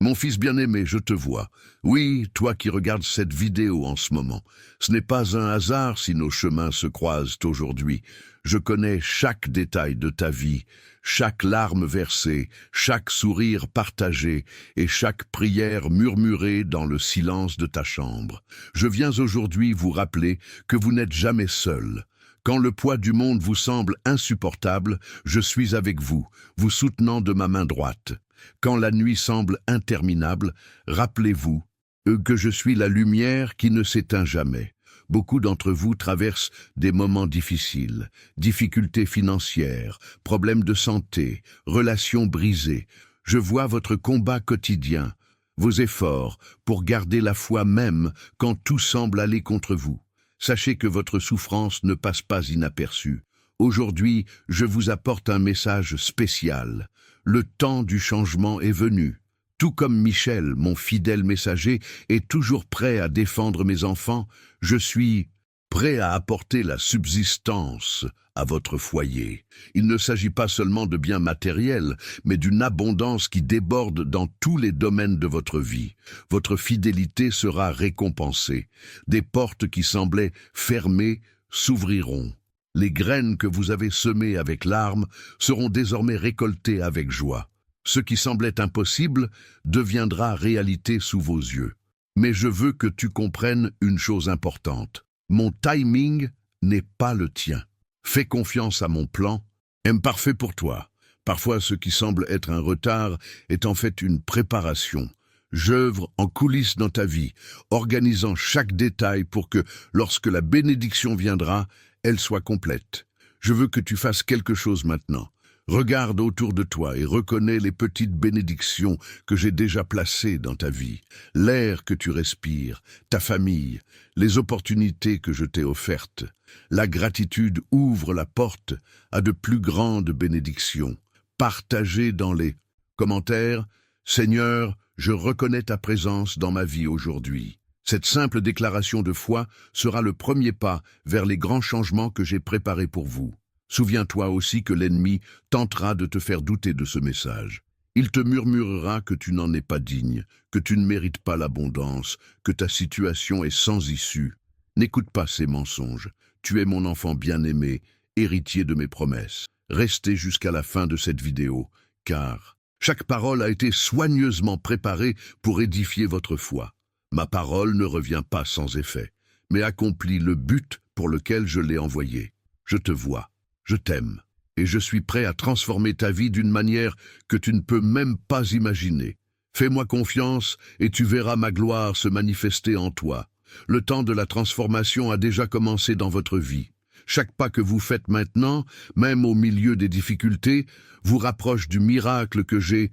Mon fils bien-aimé, je te vois. Oui, toi qui regardes cette vidéo en ce moment. Ce n'est pas un hasard si nos chemins se croisent aujourd'hui. Je connais chaque détail de ta vie, chaque larme versée, chaque sourire partagé et chaque prière murmurée dans le silence de ta chambre. Je viens aujourd'hui vous rappeler que vous n'êtes jamais seul. Quand le poids du monde vous semble insupportable, je suis avec vous, vous soutenant de ma main droite. Quand la nuit semble interminable, rappelez-vous que je suis la lumière qui ne s'éteint jamais. Beaucoup d'entre vous traversent des moments difficiles, difficultés financières, problèmes de santé, relations brisées. Je vois votre combat quotidien, vos efforts pour garder la foi même quand tout semble aller contre vous. Sachez que votre souffrance ne passe pas inaperçue. Aujourd'hui, je vous apporte un message spécial. Le temps du changement est venu. Tout comme Michel, mon fidèle messager, est toujours prêt à défendre mes enfants, je suis prêt à apporter la subsistance à votre foyer. Il ne s'agit pas seulement de biens matériels, mais d'une abondance qui déborde dans tous les domaines de votre vie. Votre fidélité sera récompensée. Des portes qui semblaient fermées s'ouvriront. Les graines que vous avez semées avec larmes seront désormais récoltées avec joie. Ce qui semblait impossible deviendra réalité sous vos yeux. Mais je veux que tu comprennes une chose importante. Mon timing n'est pas le tien. Fais confiance à mon plan, imparfait pour toi. Parfois, ce qui semble être un retard est en fait une préparation. J'œuvre en coulisses dans ta vie, organisant chaque détail pour que, lorsque la bénédiction viendra, elle soit complète. Je veux que tu fasses quelque chose maintenant. Regarde autour de toi et reconnais les petites bénédictions que j'ai déjà placées dans ta vie. L'air que tu respires, ta famille, les opportunités que je t'ai offertes. La gratitude ouvre la porte à de plus grandes bénédictions. Partagez dans les commentaires « Seigneur, je reconnais ta présence dans ma vie aujourd'hui ». Cette simple déclaration de foi sera le premier pas vers les grands changements que j'ai préparés pour vous. Souviens-toi aussi que l'ennemi tentera de te faire douter de ce message. Il te murmurera que tu n'en es pas digne, que tu ne mérites pas l'abondance, que ta situation est sans issue. N'écoute pas ces mensonges. Tu es mon enfant bien-aimé, héritier de mes promesses. Restez jusqu'à la fin de cette vidéo, car chaque parole a été soigneusement préparée pour édifier votre foi. Ma parole ne revient pas sans effet, mais accomplit le but pour lequel je l'ai envoyée. Je te vois. Je t'aime, et je suis prêt à transformer ta vie d'une manière que tu ne peux même pas imaginer. Fais-moi confiance et tu verras ma gloire se manifester en toi. Le temps de la transformation a déjà commencé dans votre vie. Chaque pas que vous faites maintenant, même au milieu des difficultés, vous rapproche du miracle que j'ai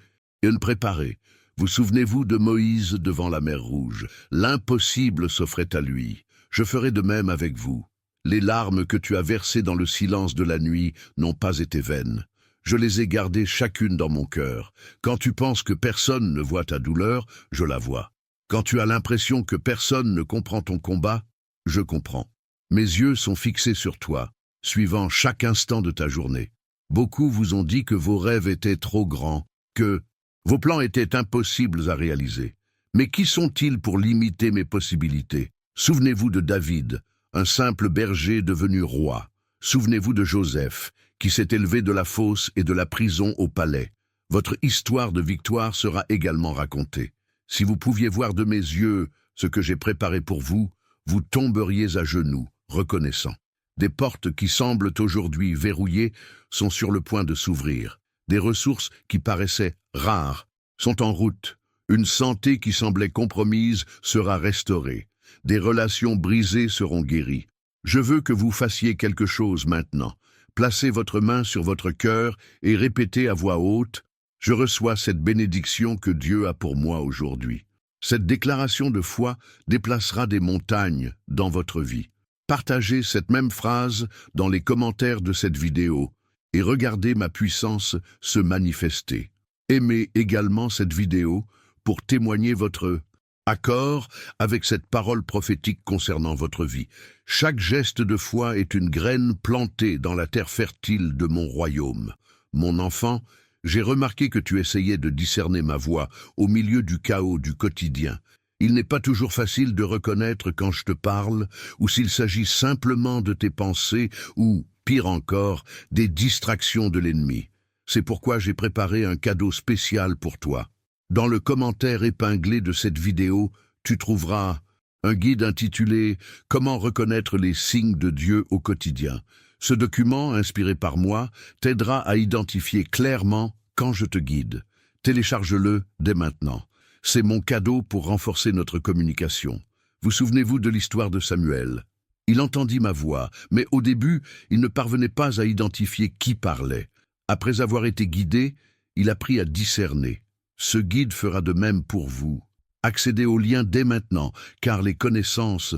préparé. Vous souvenez-vous de Moïse devant la mer Rouge? L'impossible s'offrait à lui. Je ferai de même avec vous. Les larmes que tu as versées dans le silence de la nuit n'ont pas été vaines. Je les ai gardées chacune dans mon cœur. Quand tu penses que personne ne voit ta douleur, je la vois. Quand tu as l'impression que personne ne comprend ton combat, je comprends. Mes yeux sont fixés sur toi, suivant chaque instant de ta journée. Beaucoup vous ont dit que vos rêves étaient trop grands, que vos plans étaient impossibles à réaliser. Mais qui sont-ils pour limiter mes possibilités? Souvenez-vous de David, un simple berger devenu roi. Souvenez-vous de Joseph, qui s'est élevé de la fosse et de la prison au palais. Votre histoire de victoire sera également racontée. Si vous pouviez voir de mes yeux ce que j'ai préparé pour vous, vous tomberiez à genoux, reconnaissant. Des portes qui semblent aujourd'hui verrouillées sont sur le point de s'ouvrir. Des ressources qui paraissaient rares sont en route. Une santé qui semblait compromise sera restaurée. Des relations brisées seront guéries. Je veux que vous fassiez quelque chose maintenant. Placez votre main sur votre cœur et répétez à voix haute « Je reçois cette bénédiction que Dieu a pour moi aujourd'hui ». Cette déclaration de foi déplacera des montagnes dans votre vie. Partagez cette même phrase dans les commentaires de cette vidéo et regardez ma puissance se manifester. Aimez également cette vidéo pour témoigner votre accord avec cette parole prophétique concernant votre vie. Chaque geste de foi est une graine plantée dans la terre fertile de mon royaume. Mon enfant, J'ai remarqué que tu essayais de discerner ma voix au milieu du chaos du quotidien. Il n'est pas toujours facile de reconnaître quand je te parle, ou s'il s'agit simplement de tes pensées, ou, pire encore, des distractions de l'ennemi. C'est pourquoi j'ai préparé un cadeau spécial pour toi. Dans le commentaire épinglé de cette vidéo, tu trouveras un guide intitulé « Comment reconnaître les signes de Dieu au quotidien ». Ce document, inspiré par moi, t'aidera à identifier clairement quand je te guide. Télécharge-le dès maintenant. C'est mon cadeau pour renforcer notre communication. Vous souvenez-vous de l'histoire de Samuel? Il entendit ma voix, mais au début, il ne parvenait pas à identifier qui parlait. Après avoir été guidé, il apprit à discerner. Ce guide fera de même pour vous. Accédez au lien dès maintenant, car les connaissances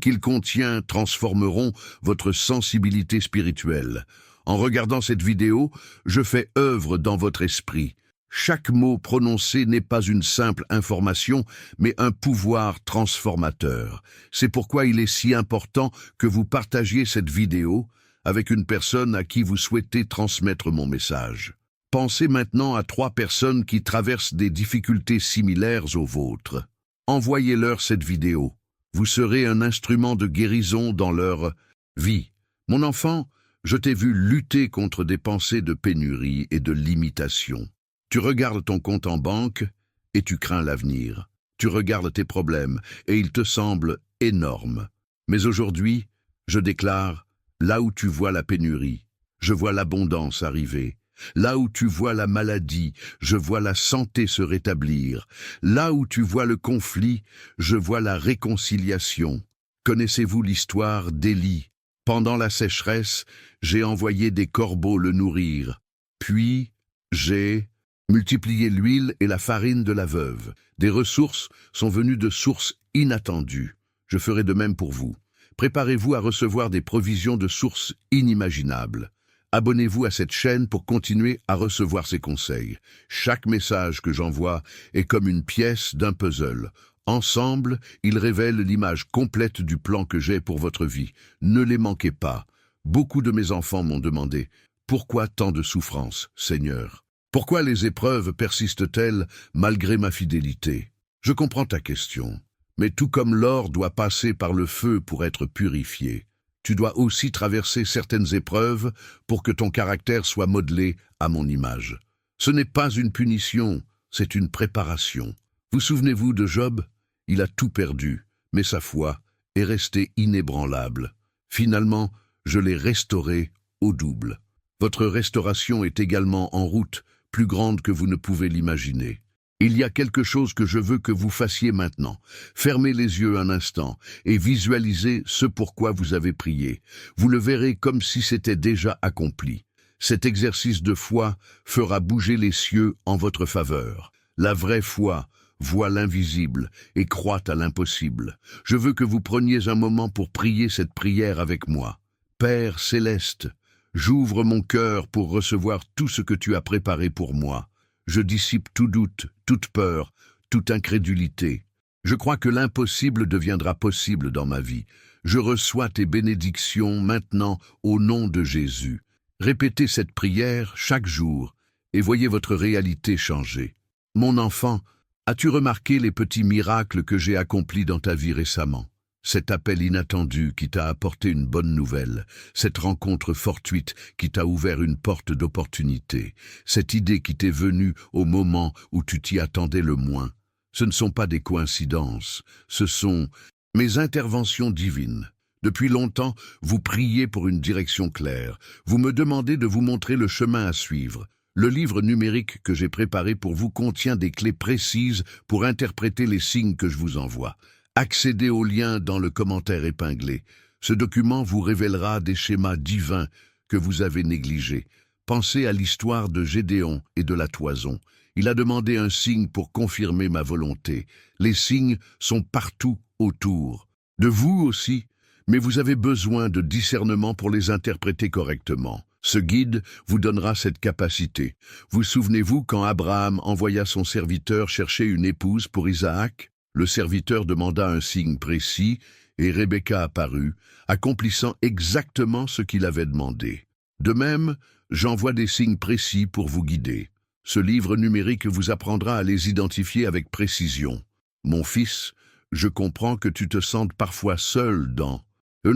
qu'il contient transformeront votre sensibilité spirituelle. En regardant cette vidéo, je fais œuvre dans votre esprit. Chaque mot prononcé n'est pas une simple information, mais un pouvoir transformateur. C'est pourquoi il est si important que vous partagiez cette vidéo avec une personne à qui vous souhaitez transmettre mon message. Pensez maintenant à 3 personnes qui traversent des difficultés similaires aux vôtres. Envoyez-leur cette vidéo. Vous serez un instrument de guérison dans leur vie. Mon enfant, je t'ai vu lutter contre des pensées de pénurie et de limitation. Tu regardes ton compte en banque et tu crains l'avenir. Tu regardes tes problèmes et ils te semblent énormes. Mais aujourd'hui, je déclare, là où tu vois la pénurie, je vois l'abondance arriver. Là où tu vois la maladie, je vois la santé se rétablir. Là où tu vois le conflit, je vois la réconciliation. Connaissez-vous l'histoire d'Élie? Pendant la sécheresse, j'ai envoyé des corbeaux le nourrir. Puis, j'ai multiplié l'huile et la farine de la veuve. Des ressources sont venues de sources inattendues. Je ferai de même pour vous. Préparez-vous à recevoir des provisions de sources inimaginables. Abonnez-vous à cette chaîne pour continuer à recevoir ces conseils. Chaque message que j'envoie est comme une pièce d'un puzzle. Ensemble, ils révèlent l'image complète du plan que j'ai pour votre vie. Ne les manquez pas. Beaucoup de mes enfants m'ont demandé « Pourquoi tant de souffrances, Seigneur? Pourquoi les épreuves persistent-elles malgré ma fidélité ?» Je comprends ta question. Mais tout comme l'or doit passer par le feu pour être purifié, tu dois aussi traverser certaines épreuves pour que ton caractère soit modelé à mon image. Ce n'est pas une punition, c'est une préparation. Vous souvenez-vous de Job? Il a tout perdu, mais sa foi est restée inébranlable. Finalement, je l'ai restauré au double. Votre restauration est également en route, plus grande que vous ne pouvez l'imaginer. Il y a quelque chose que je veux que vous fassiez maintenant. Fermez les yeux un instant et visualisez ce pourquoi vous avez prié. Vous le verrez comme si c'était déjà accompli. Cet exercice de foi fera bouger les cieux en votre faveur. La vraie foi voit l'invisible et croit à l'impossible. Je veux que vous preniez un moment pour prier cette prière avec moi. Père céleste, j'ouvre mon cœur pour recevoir tout ce que tu as préparé pour moi. Je dissipe tout doute, toute peur, toute incrédulité. Je crois que l'impossible deviendra possible dans ma vie. Je reçois tes bénédictions maintenant au nom de Jésus. Répétez cette prière chaque jour et voyez votre réalité changer. Mon enfant, as-tu remarqué les petits miracles que j'ai accomplis dans ta vie récemment? Cet appel inattendu qui t'a apporté une bonne nouvelle, cette rencontre fortuite qui t'a ouvert une porte d'opportunité, cette idée qui t'est venue au moment où tu t'y attendais le moins. Ce ne sont pas des coïncidences, ce sont mes interventions divines. Depuis longtemps, vous priez pour une direction claire. Vous me demandez de vous montrer le chemin à suivre. Le livre numérique que j'ai préparé pour vous contient des clés précises pour interpréter les signes que je vous envoie. Accédez au lien dans le commentaire épinglé. Ce document vous révélera des schémas divins que vous avez négligés. Pensez à l'histoire de Gédéon et de la toison. Il a demandé un signe pour confirmer ma volonté. Les signes sont partout autour. De vous aussi, mais vous avez besoin de discernement pour les interpréter correctement. Ce guide vous donnera cette capacité. Vous souvenez-vous quand Abraham envoya son serviteur chercher une épouse pour Isaac? Le serviteur demanda un signe précis et Rebecca apparut, accomplissant exactement ce qu'il avait demandé. De même, j'envoie des signes précis pour vous guider. Ce livre numérique vous apprendra à les identifier avec précision. Mon fils, je comprends que tu te sentes parfois seul dans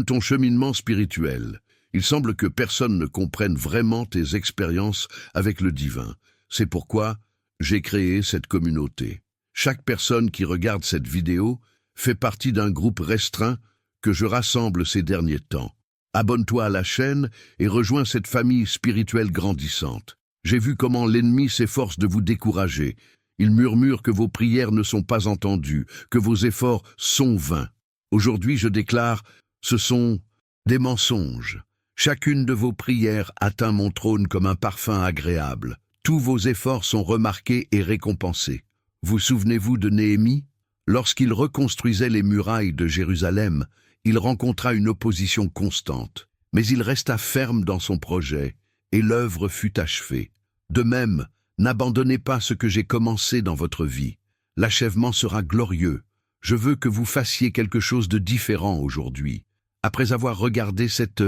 ton cheminement spirituel. Il semble que personne ne comprenne vraiment tes expériences avec le divin. C'est pourquoi j'ai créé cette communauté. Chaque personne qui regarde cette vidéo fait partie d'un groupe restreint que je rassemble ces derniers temps. Abonne-toi à la chaîne et rejoins cette famille spirituelle grandissante. J'ai vu comment l'ennemi s'efforce de vous décourager. Il murmure que vos prières ne sont pas entendues, que vos efforts sont vains. Aujourd'hui, je déclare, ce sont des mensonges. Chacune de vos prières atteint mon trône comme un parfum agréable. Tous vos efforts sont remarqués et récompensés. Vous souvenez-vous de Néhémie? Lorsqu'il reconstruisait les murailles de Jérusalem, il rencontra une opposition constante. Mais il resta ferme dans son projet, et l'œuvre fut achevée. De même, n'abandonnez pas ce que j'ai commencé dans votre vie. L'achèvement sera glorieux. Je veux que vous fassiez quelque chose de différent aujourd'hui. Après avoir regardé cette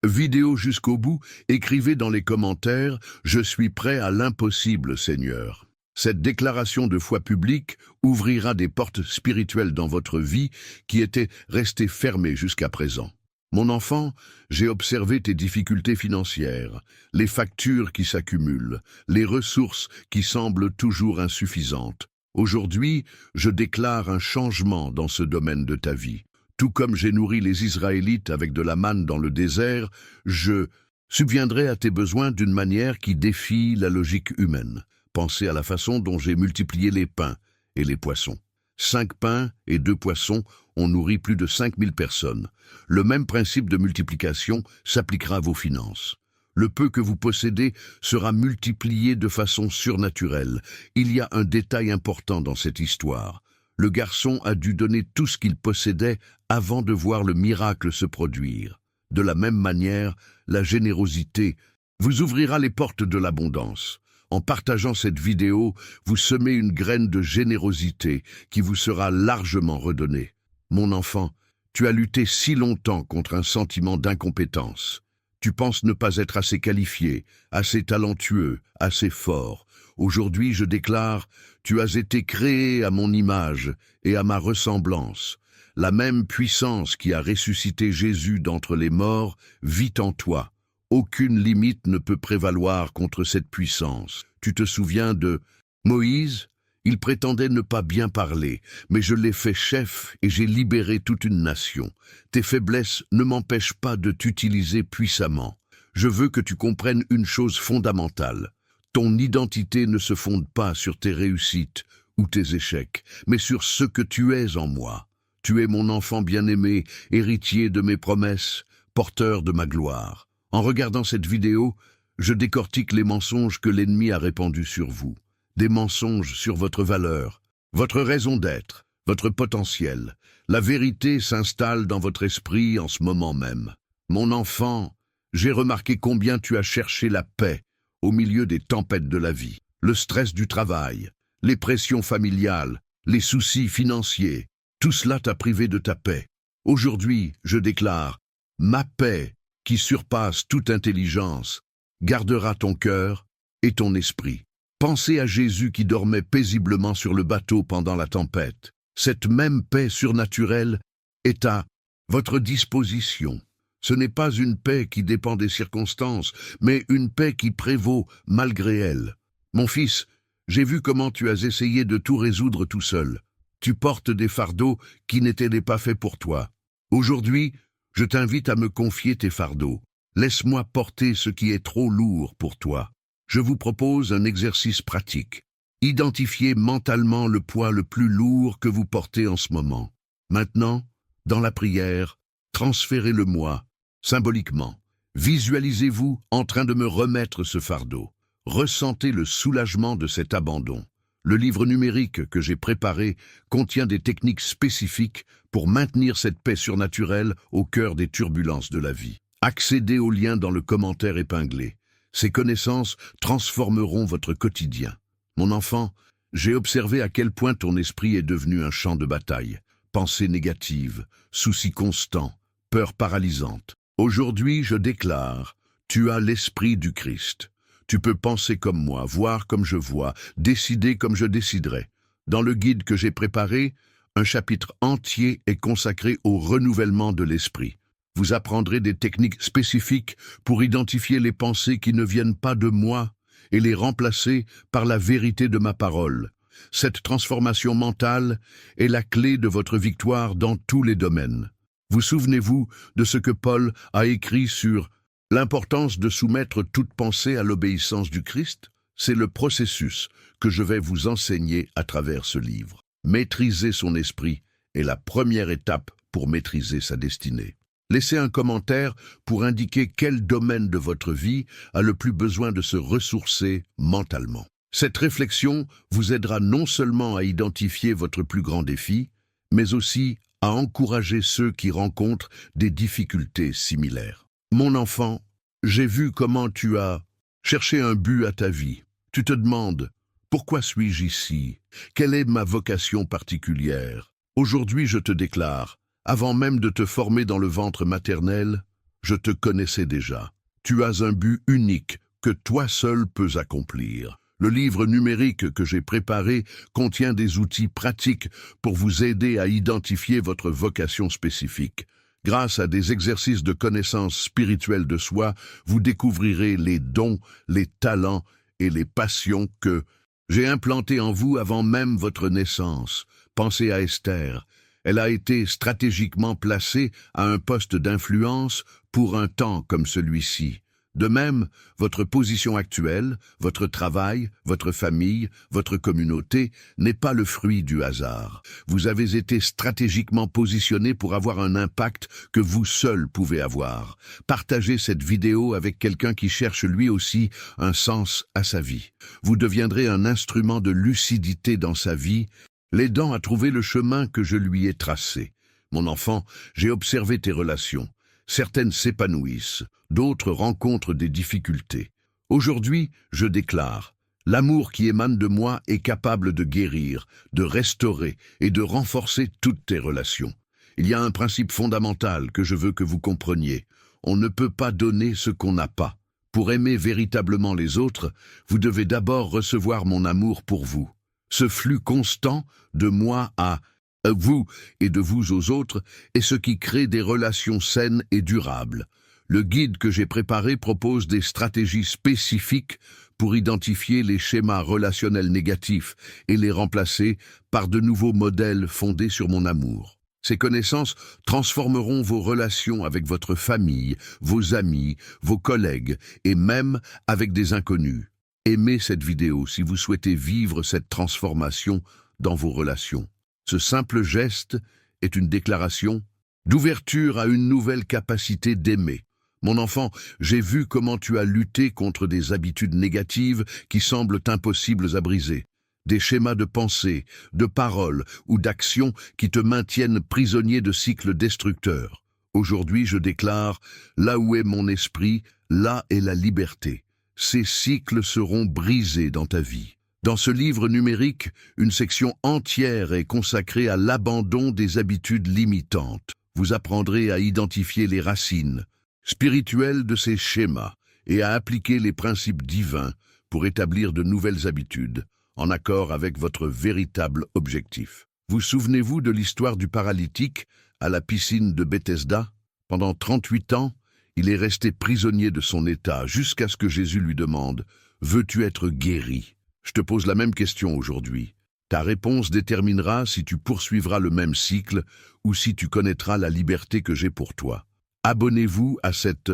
vidéo jusqu'au bout, écrivez dans les commentaires « Je suis prêt à l'impossible, Seigneur ». Cette déclaration de foi publique ouvrira des portes spirituelles dans votre vie qui étaient restées fermées jusqu'à présent. Mon enfant, j'ai observé tes difficultés financières, les factures qui s'accumulent, les ressources qui semblent toujours insuffisantes. Aujourd'hui, je déclare un changement dans ce domaine de ta vie. Tout comme j'ai nourri les Israélites avec de la manne dans le désert, je subviendrai à tes besoins d'une manière qui défie la logique humaine. Pensez à la façon dont j'ai multiplié les pains et les poissons. 5 pains et 2 poissons ont nourri plus de 5000 personnes. Le même principe de multiplication s'appliquera à vos finances. Le peu que vous possédez sera multiplié de façon surnaturelle. Il y a un détail important dans cette histoire. Le garçon a dû donner tout ce qu'il possédait avant de voir le miracle se produire. De la même manière, la générosité vous ouvrira les portes de l'abondance. En partageant cette vidéo, vous semez une graine de générosité qui vous sera largement redonnée. Mon enfant, tu as lutté si longtemps contre un sentiment d'incompétence. Tu penses ne pas être assez qualifié, assez talentueux, assez fort. Aujourd'hui, je déclare, tu as été créé à mon image et à ma ressemblance. La même puissance qui a ressuscité Jésus d'entre les morts vit en toi. Aucune limite ne peut prévaloir contre cette puissance. Tu te souviens de Moïse? Il prétendait ne pas bien parler, mais je l'ai fait chef et j'ai libéré toute une nation. Tes faiblesses ne m'empêchent pas de t'utiliser puissamment. Je veux que tu comprennes une chose fondamentale. Ton identité ne se fonde pas sur tes réussites ou tes échecs, mais sur ce que tu es en moi. Tu es mon enfant bien-aimé, héritier de mes promesses, porteur de ma gloire. En regardant cette vidéo, je décortique les mensonges que l'ennemi a répandus sur vous. Des mensonges sur votre valeur, votre raison d'être, votre potentiel. La vérité s'installe dans votre esprit en ce moment même. Mon enfant, j'ai remarqué combien tu as cherché la paix au milieu des tempêtes de la vie. Le stress du travail, les pressions familiales, les soucis financiers, tout cela t'a privé de ta paix. Aujourd'hui, je déclare, ma paix, qui surpasse toute intelligence, gardera ton cœur et ton esprit. Pensez à Jésus qui dormait paisiblement sur le bateau pendant la tempête. Cette même paix surnaturelle est à votre disposition. Ce n'est pas une paix qui dépend des circonstances, mais une paix qui prévaut malgré elles. Mon fils, j'ai vu comment tu as essayé de tout résoudre tout seul. Tu portes des fardeaux qui n'étaient pas faits pour toi. Aujourd'hui, je t'invite à me confier tes fardeaux. Laisse-moi porter ce qui est trop lourd pour toi. Je vous propose un exercice pratique. Identifiez mentalement le poids le plus lourd que vous portez en ce moment. Maintenant, dans la prière, transférez-le-moi, symboliquement. Visualisez-vous en train de me remettre ce fardeau. Ressentez le soulagement de cet abandon. Le livre numérique que j'ai préparé contient des techniques spécifiques pour maintenir cette paix surnaturelle au cœur des turbulences de la vie. Accédez au lien dans le commentaire épinglé. Ces connaissances transformeront votre quotidien. Mon enfant, j'ai observé à quel point ton esprit est devenu un champ de bataille. Pensées négatives, soucis constants, peurs paralysantes. Aujourd'hui, je déclare, Tu as l'esprit du Christ. Tu peux penser comme moi, voir comme je vois, décider comme je déciderai. Dans le guide que j'ai préparé, un chapitre entier est consacré au renouvellement de l'esprit. Vous apprendrez des techniques spécifiques pour identifier les pensées qui ne viennent pas de moi et les remplacer par la vérité de ma parole. Cette transformation mentale est la clé de votre victoire dans tous les domaines. Vous souvenez-vous de ce que Paul a écrit sur l'importance de soumettre toute pensée à l'obéissance du Christ? C'est le processus que je vais vous enseigner à travers ce livre. Maîtriser son esprit est la première étape pour maîtriser sa destinée. Laissez un commentaire pour indiquer quel domaine de votre vie a le plus besoin de se ressourcer mentalement. Cette réflexion vous aidera non seulement à identifier votre plus grand défi, mais aussi à encourager ceux qui rencontrent des difficultés similaires. Mon enfant, j'ai vu comment tu as cherché un but à ta vie. Tu te demandes, pourquoi suis-je ici? Quelle est ma vocation particulière? Aujourd'hui, je te déclare, avant même de te former dans le ventre maternel, je te connaissais déjà. Tu as un but unique que toi seul peux accomplir. Le livre numérique que j'ai préparé contient des outils pratiques pour vous aider à identifier votre vocation spécifique. Grâce à des exercices de connaissance spirituelle de soi, vous découvrirez les dons, les talents et les passions que j'ai implantés en vous avant même votre naissance. Pensez à Esther. Elle a été stratégiquement placée à un poste d'influence pour un temps comme celui-ci. De même, votre position actuelle, votre travail, votre famille, votre communauté n'est pas le fruit du hasard. Vous avez été stratégiquement positionné pour avoir un impact que vous seul pouvez avoir. Partagez cette vidéo avec quelqu'un qui cherche lui aussi un sens à sa vie. Vous deviendrez un instrument de lucidité dans sa vie, l'aidant à trouver le chemin que je lui ai tracé. Mon enfant, j'ai observé tes relations. Certaines s'épanouissent, d'autres rencontrent des difficultés. Aujourd'hui, je déclare, l'amour qui émane de moi est capable de guérir, de restaurer et de renforcer toutes tes relations. Il y a un principe fondamental que je veux que vous compreniez. On ne peut pas donner ce qu'on n'a pas. Pour aimer véritablement les autres, vous devez d'abord recevoir mon amour pour vous. Ce flux constant de moi à vous et de vous aux autres est ce qui crée des relations saines et durables. Le guide que j'ai préparé propose des stratégies spécifiques pour identifier les schémas relationnels négatifs et les remplacer par de nouveaux modèles fondés sur mon amour. Ces connaissances transformeront vos relations avec votre famille, vos amis, vos collègues et même avec des inconnus. Aimez cette vidéo si vous souhaitez vivre cette transformation dans vos relations. Ce simple geste est une déclaration d'ouverture à une nouvelle capacité d'aimer. Mon enfant, j'ai vu comment tu as lutté contre des habitudes négatives qui semblent impossibles à briser. Des schémas de pensée, de paroles ou d'actions qui te maintiennent prisonnier de cycles destructeurs. Aujourd'hui, je déclare, là où est mon esprit, là est la liberté. Ces cycles seront brisés dans ta vie. Dans ce livre numérique, une section entière est consacrée à l'abandon des habitudes limitantes. Vous apprendrez à identifier les racines spirituelles de ces schémas et à appliquer les principes divins pour établir de nouvelles habitudes, en accord avec votre véritable objectif. Vous souvenez-vous de l'histoire du paralytique à la piscine de Bethesda? Pendant 38 ans, il est resté prisonnier de son état jusqu'à ce que Jésus lui demande « Veux-tu être guéri ?» Je te pose la même question aujourd'hui. Ta réponse déterminera si tu poursuivras le même cycle ou si tu connaîtras la liberté que j'ai pour toi. Abonnez-vous à cette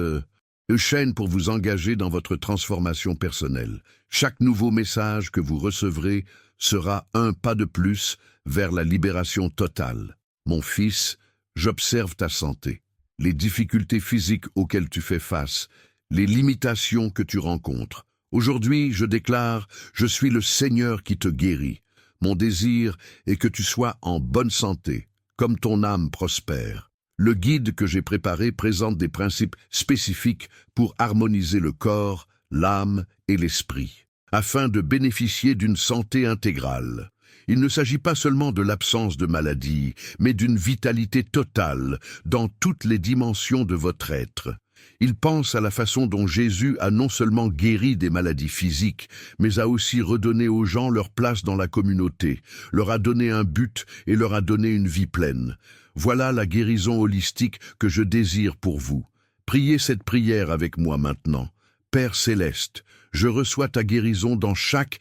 chaîne pour vous engager dans votre transformation personnelle. Chaque nouveau message que vous recevrez sera un pas de plus vers la libération totale. Mon fils, j'observe ta santé, les difficultés physiques auxquelles tu fais face, les limitations que tu rencontres. Aujourd'hui, je déclare, je suis le Seigneur qui te guérit. Mon désir est que tu sois en bonne santé, comme ton âme prospère. Le guide que j'ai préparé présente des principes spécifiques pour harmoniser le corps, l'âme et l'esprit, afin de bénéficier d'une santé intégrale. Il ne s'agit pas seulement de l'absence de maladie, mais d'une vitalité totale dans toutes les dimensions de votre être. Ils pensent à la façon dont Jésus a non seulement guéri des maladies physiques, mais a aussi redonné aux gens leur place dans la communauté, leur a donné un but et leur a donné une vie pleine. Voilà la guérison holistique que je désire pour vous. Priez cette prière avec moi maintenant. Père céleste, je reçois ta guérison dans chaque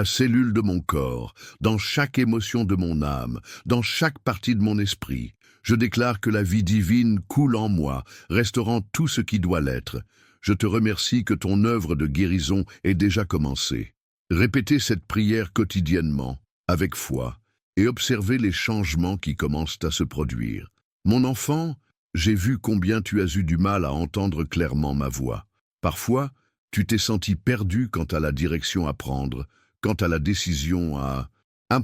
cellule de mon corps, dans chaque émotion de mon âme, dans chaque partie de mon esprit. Je déclare que la vie divine coule en moi, restaurant tout ce qui doit l'être. Je te remercie que ton œuvre de guérison ait déjà commencé. Répétez cette prière quotidiennement, avec foi, et observez les changements qui commencent à se produire. Mon enfant, j'ai vu combien tu as eu du mal à entendre clairement ma voix. Parfois, tu t'es senti perdu quant à la direction à prendre, quant à la décision à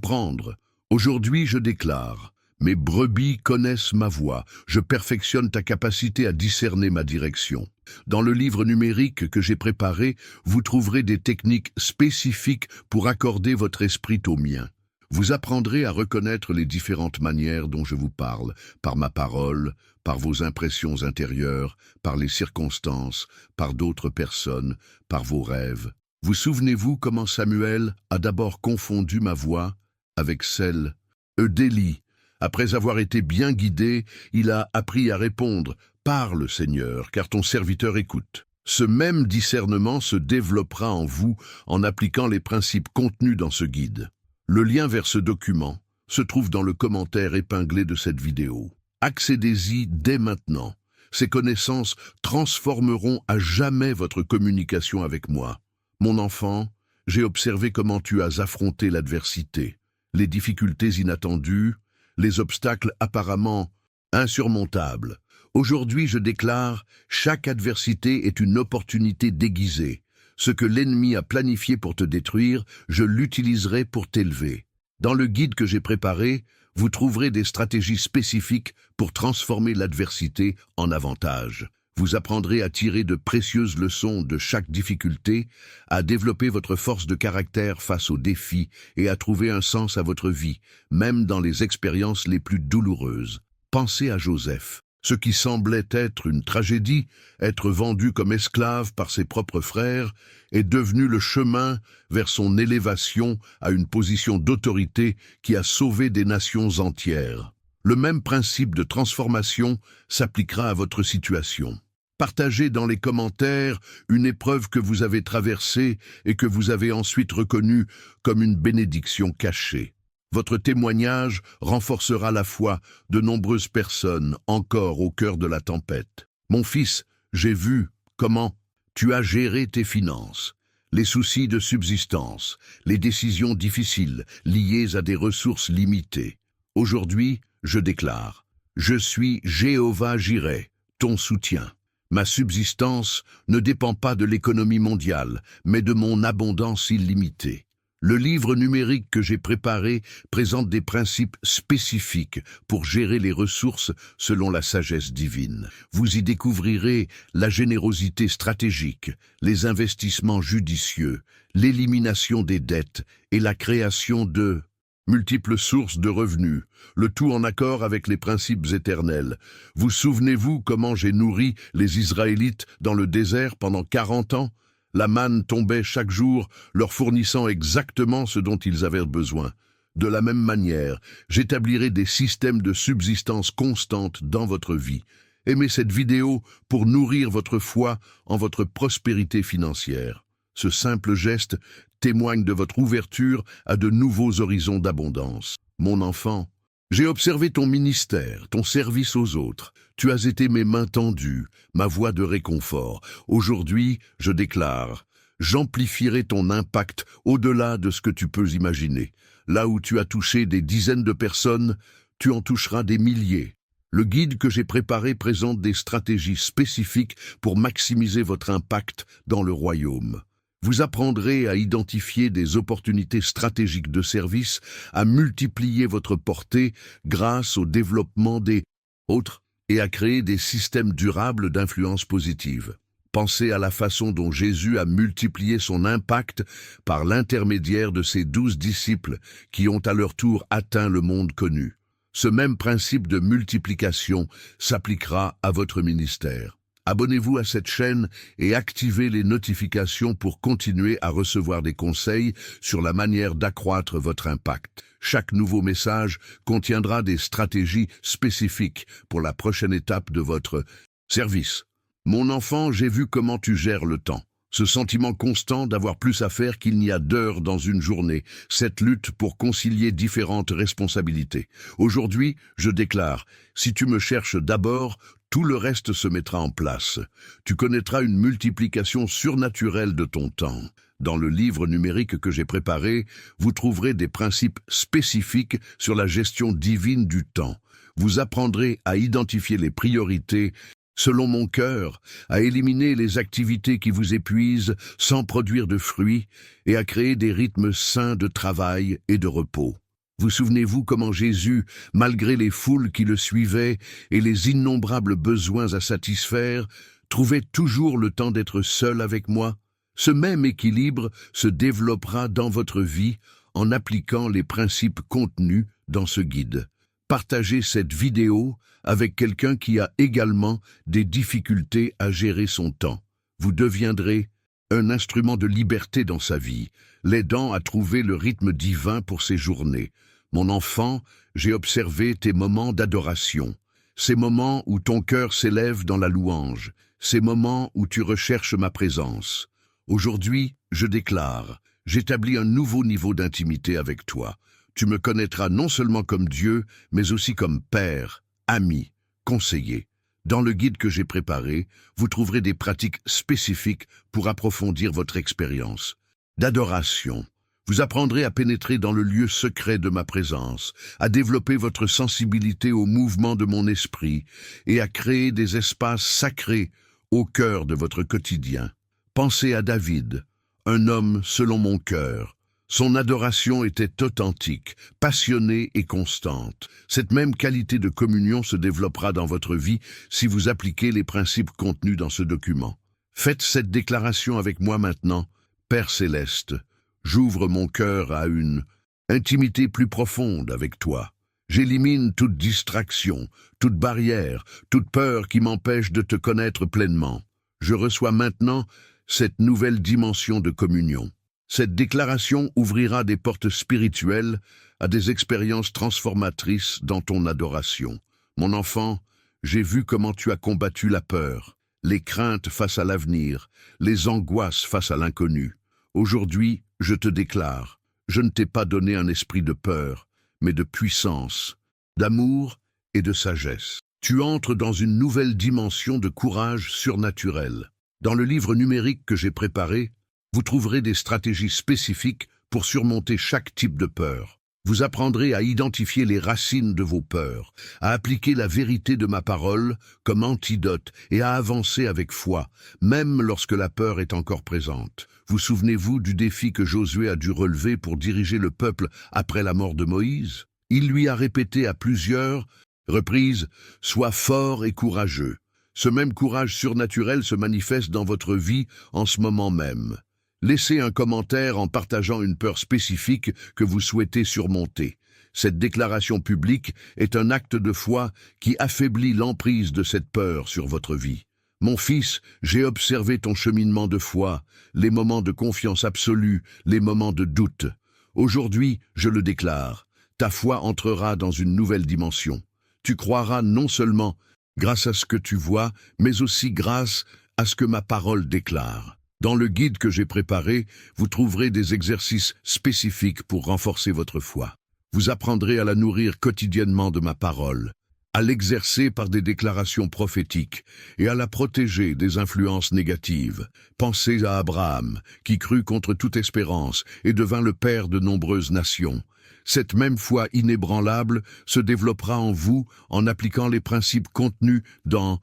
prendre. Aujourd'hui, je déclare: mes brebis connaissent ma voix, je perfectionne ta capacité à discerner ma direction. Dans le livre numérique que j'ai préparé, vous trouverez des techniques spécifiques pour accorder votre esprit au mien. Vous apprendrez à reconnaître les différentes manières dont je vous parle, par ma parole, par vos impressions intérieures, par les circonstances, par d'autres personnes, par vos rêves. Vous souvenez-vous comment Samuel a d'abord confondu ma voix avec celle d'Élie? Après avoir été bien guidé, il a appris à répondre « Parle, Seigneur, car ton serviteur écoute ». Ce même discernement se développera en vous en appliquant les principes contenus dans ce guide. Le lien vers ce document se trouve dans le commentaire épinglé de cette vidéo. Accédez-y dès maintenant. Ces connaissances transformeront à jamais votre communication avec moi. Mon enfant, j'ai observé comment tu as affronté l'adversité, les difficultés inattendues, les obstacles apparemment insurmontables. Aujourd'hui, je déclare, chaque adversité est une opportunité déguisée. Ce que l'ennemi a planifié pour te détruire, je l'utiliserai pour t'élever. Dans le guide que j'ai préparé, vous trouverez des stratégies spécifiques pour transformer l'adversité en avantage. Vous apprendrez à tirer de précieuses leçons de chaque difficulté, à développer votre force de caractère face aux défis et à trouver un sens à votre vie, même dans les expériences les plus douloureuses. Pensez à Joseph. Ce qui semblait être une tragédie, être vendu comme esclave par ses propres frères, est devenu le chemin vers son élévation à une position d'autorité qui a sauvé des nations entières. Le même principe de transformation s'appliquera à votre situation. Partagez dans les commentaires une épreuve que vous avez traversée et que vous avez ensuite reconnue comme une bénédiction cachée. Votre témoignage renforcera la foi de nombreuses personnes encore au cœur de la tempête. Mon fils, j'ai vu comment tu as géré tes finances, les soucis de subsistance, les décisions difficiles liées à des ressources limitées. Aujourd'hui, je déclare, je suis Jéhovah Jireh, ton soutien. Ma subsistance ne dépend pas de l'économie mondiale, mais de mon abondance illimitée. Le livre numérique que j'ai préparé présente des principes spécifiques pour gérer les ressources selon la sagesse divine. Vous y découvrirez la générosité stratégique, les investissements judicieux, l'élimination des dettes et la création de multiples sources de revenus, le tout en accord avec les principes éternels. Vous souvenez-vous comment j'ai nourri les Israélites dans le désert pendant 40 ans? La manne tombait chaque jour, leur fournissant exactement ce dont ils avaient besoin. De la même manière, j'établirai des systèmes de subsistance constante dans votre vie. Aimez cette vidéo pour nourrir votre foi en votre prospérité financière. Ce simple geste témoigne de votre ouverture à de nouveaux horizons d'abondance. Mon enfant, j'ai observé ton ministère, ton service aux autres. Tu as été mes mains tendues, ma voix de réconfort. Aujourd'hui, je déclare, j'amplifierai ton impact au-delà de ce que tu peux imaginer. Là où tu as touché des dizaines de personnes, tu en toucheras des milliers. Le guide que j'ai préparé présente des stratégies spécifiques pour maximiser votre impact dans le royaume. Vous apprendrez à identifier des opportunités stratégiques de service, à multiplier votre portée grâce au développement des autres et à créer des systèmes durables d'influence positive. Pensez à la façon dont Jésus a multiplié son impact par l'intermédiaire de ses 12 disciples qui ont à leur tour atteint le monde connu. Ce même principe de multiplication s'appliquera à votre ministère. Abonnez-vous à cette chaîne et activez les notifications pour continuer à recevoir des conseils sur la manière d'accroître votre impact. Chaque nouveau message contiendra des stratégies spécifiques pour la prochaine étape de votre service. Mon enfant, j'ai vu comment tu gères le temps. Ce sentiment constant d'avoir plus à faire qu'il n'y a d'heures dans une journée, cette lutte pour concilier différentes responsabilités. Aujourd'hui, je déclare, si tu me cherches d'abord, tout le reste se mettra en place. Tu connaîtras une multiplication surnaturelle de ton temps. Dans le livre numérique que j'ai préparé, vous trouverez des principes spécifiques sur la gestion divine du temps. Vous apprendrez à identifier les priorités selon mon cœur, à éliminer les activités qui vous épuisent sans produire de fruits et à créer des rythmes sains de travail et de repos. Vous souvenez-vous comment Jésus, malgré les foules qui le suivaient et les innombrables besoins à satisfaire, trouvait toujours le temps d'être seul avec moi? Ce même équilibre se développera dans votre vie en appliquant les principes contenus dans ce guide. Partagez cette vidéo avec quelqu'un qui a également des difficultés à gérer son temps. Vous deviendrez un instrument de liberté dans sa vie, l'aidant à trouver le rythme divin pour ses journées. Mon enfant, j'ai observé tes moments d'adoration, ces moments où ton cœur s'élève dans la louange, ces moments où tu recherches ma présence. Aujourd'hui, je déclare, j'établis un nouveau niveau d'intimité avec toi. Tu me connaîtras non seulement comme Dieu, mais aussi comme Père, ami, conseiller. Dans le guide que j'ai préparé, vous trouverez des pratiques spécifiques pour approfondir votre expérience d'adoration. Vous apprendrez à pénétrer dans le lieu secret de ma présence, à développer votre sensibilité au mouvement de mon esprit et à créer des espaces sacrés au cœur de votre quotidien. Pensez à David, un homme selon mon cœur. Son adoration était authentique, passionnée et constante. Cette même qualité de communion se développera dans votre vie si vous appliquez les principes contenus dans ce document. Faites cette déclaration avec moi maintenant. Père céleste, j'ouvre mon cœur à une intimité plus profonde avec toi. J'élimine toute distraction, toute barrière, toute peur qui m'empêche de te connaître pleinement. Je reçois maintenant cette nouvelle dimension de communion. Cette déclaration ouvrira des portes spirituelles à des expériences transformatrices dans ton adoration. Mon enfant, j'ai vu comment tu as combattu la peur, les craintes face à l'avenir, les angoisses face à l'inconnu. Aujourd'hui, je te déclare, je ne t'ai pas donné un esprit de peur, mais de puissance, d'amour et de sagesse. Tu entres dans une nouvelle dimension de courage surnaturel. Dans le livre numérique que j'ai préparé, vous trouverez des stratégies spécifiques pour surmonter chaque type de peur. Vous apprendrez à identifier les racines de vos peurs, à appliquer la vérité de ma parole comme antidote et à avancer avec foi, même lorsque la peur est encore présente. Vous souvenez-vous du défi que Josué a dû relever pour diriger le peuple après la mort de Moïse? Il lui a répété à plusieurs reprises « Sois fort et courageux ». Ce même courage surnaturel se manifeste dans votre vie en ce moment même. Laissez un commentaire en partageant une peur spécifique que vous souhaitez surmonter. Cette déclaration publique est un acte de foi qui affaiblit l'emprise de cette peur sur votre vie. Mon fils, j'ai observé ton cheminement de foi, les moments de confiance absolue, les moments de doute. Aujourd'hui, je le déclare, ta foi entrera dans une nouvelle dimension. Tu croiras non seulement grâce à ce que tu vois, mais aussi grâce à ce que ma parole déclare. Dans le guide que j'ai préparé, vous trouverez des exercices spécifiques pour renforcer votre foi. Vous apprendrez à la nourrir quotidiennement de ma parole, à l'exercer par des déclarations prophétiques et à la protéger des influences négatives. Pensez à Abraham, qui crut contre toute espérance et devint le père de nombreuses nations. Cette même foi inébranlable se développera en vous en appliquant les principes contenus dans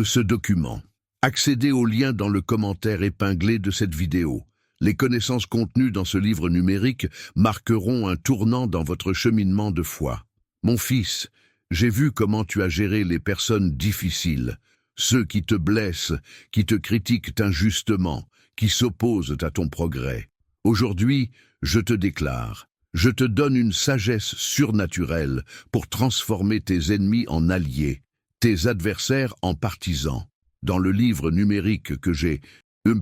ce document. Accédez au lien dans le commentaire épinglé de cette vidéo. Les connaissances contenues dans ce livre numérique marqueront un tournant dans votre cheminement de foi. Mon fils, j'ai vu comment tu as géré les personnes difficiles, ceux qui te blessent, qui te critiquent injustement, qui s'opposent à ton progrès. Aujourd'hui, je te déclare, je te donne une sagesse surnaturelle pour transformer tes ennemis en alliés, tes adversaires en partisans. Dans le livre numérique que j'ai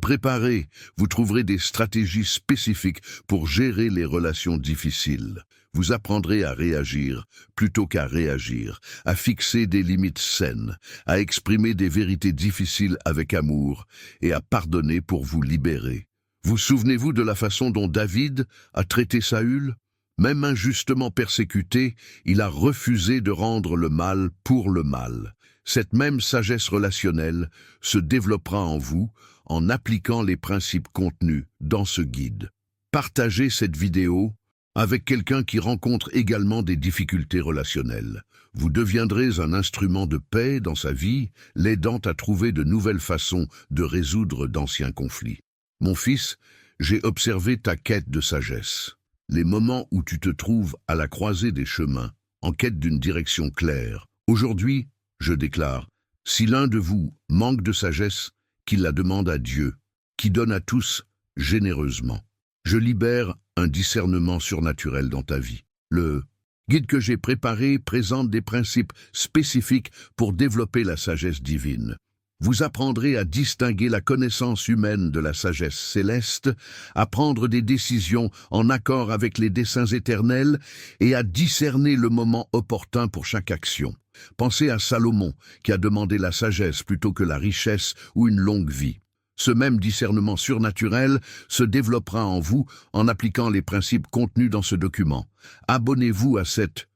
préparé, vous trouverez des stratégies spécifiques pour gérer les relations difficiles. Vous apprendrez à réagir plutôt qu'à réagir, à fixer des limites saines, à exprimer des vérités difficiles avec amour et à pardonner pour vous libérer. Vous souvenez-vous de la façon dont David a traité Saül? Même injustement persécuté, il a refusé de rendre le mal pour le mal. Cette même sagesse relationnelle se développera en vous en appliquant les principes contenus dans ce guide. Partagez cette vidéo avec quelqu'un qui rencontre également des difficultés relationnelles. Vous deviendrez un instrument de paix dans sa vie, l'aidant à trouver de nouvelles façons de résoudre d'anciens conflits. Mon fils, j'ai observé ta quête de sagesse. Les moments où tu te trouves à la croisée des chemins, en quête d'une direction claire. Aujourd'hui, je déclare, si l'un de vous manque de sagesse, qu'il la demande à Dieu, qui donne à tous généreusement. Je libère un discernement surnaturel dans ta vie. Le guide que j'ai préparé présente des principes spécifiques pour développer la sagesse divine. Vous apprendrez à distinguer la connaissance humaine de la sagesse céleste, à prendre des décisions en accord avec les desseins éternels et à discerner le moment opportun pour chaque action. Pensez à Salomon, qui a demandé la sagesse plutôt que la richesse ou une longue vie. Ce même discernement surnaturel se développera en vous en appliquant les principes contenus dans ce document. Abonnez-vous à cette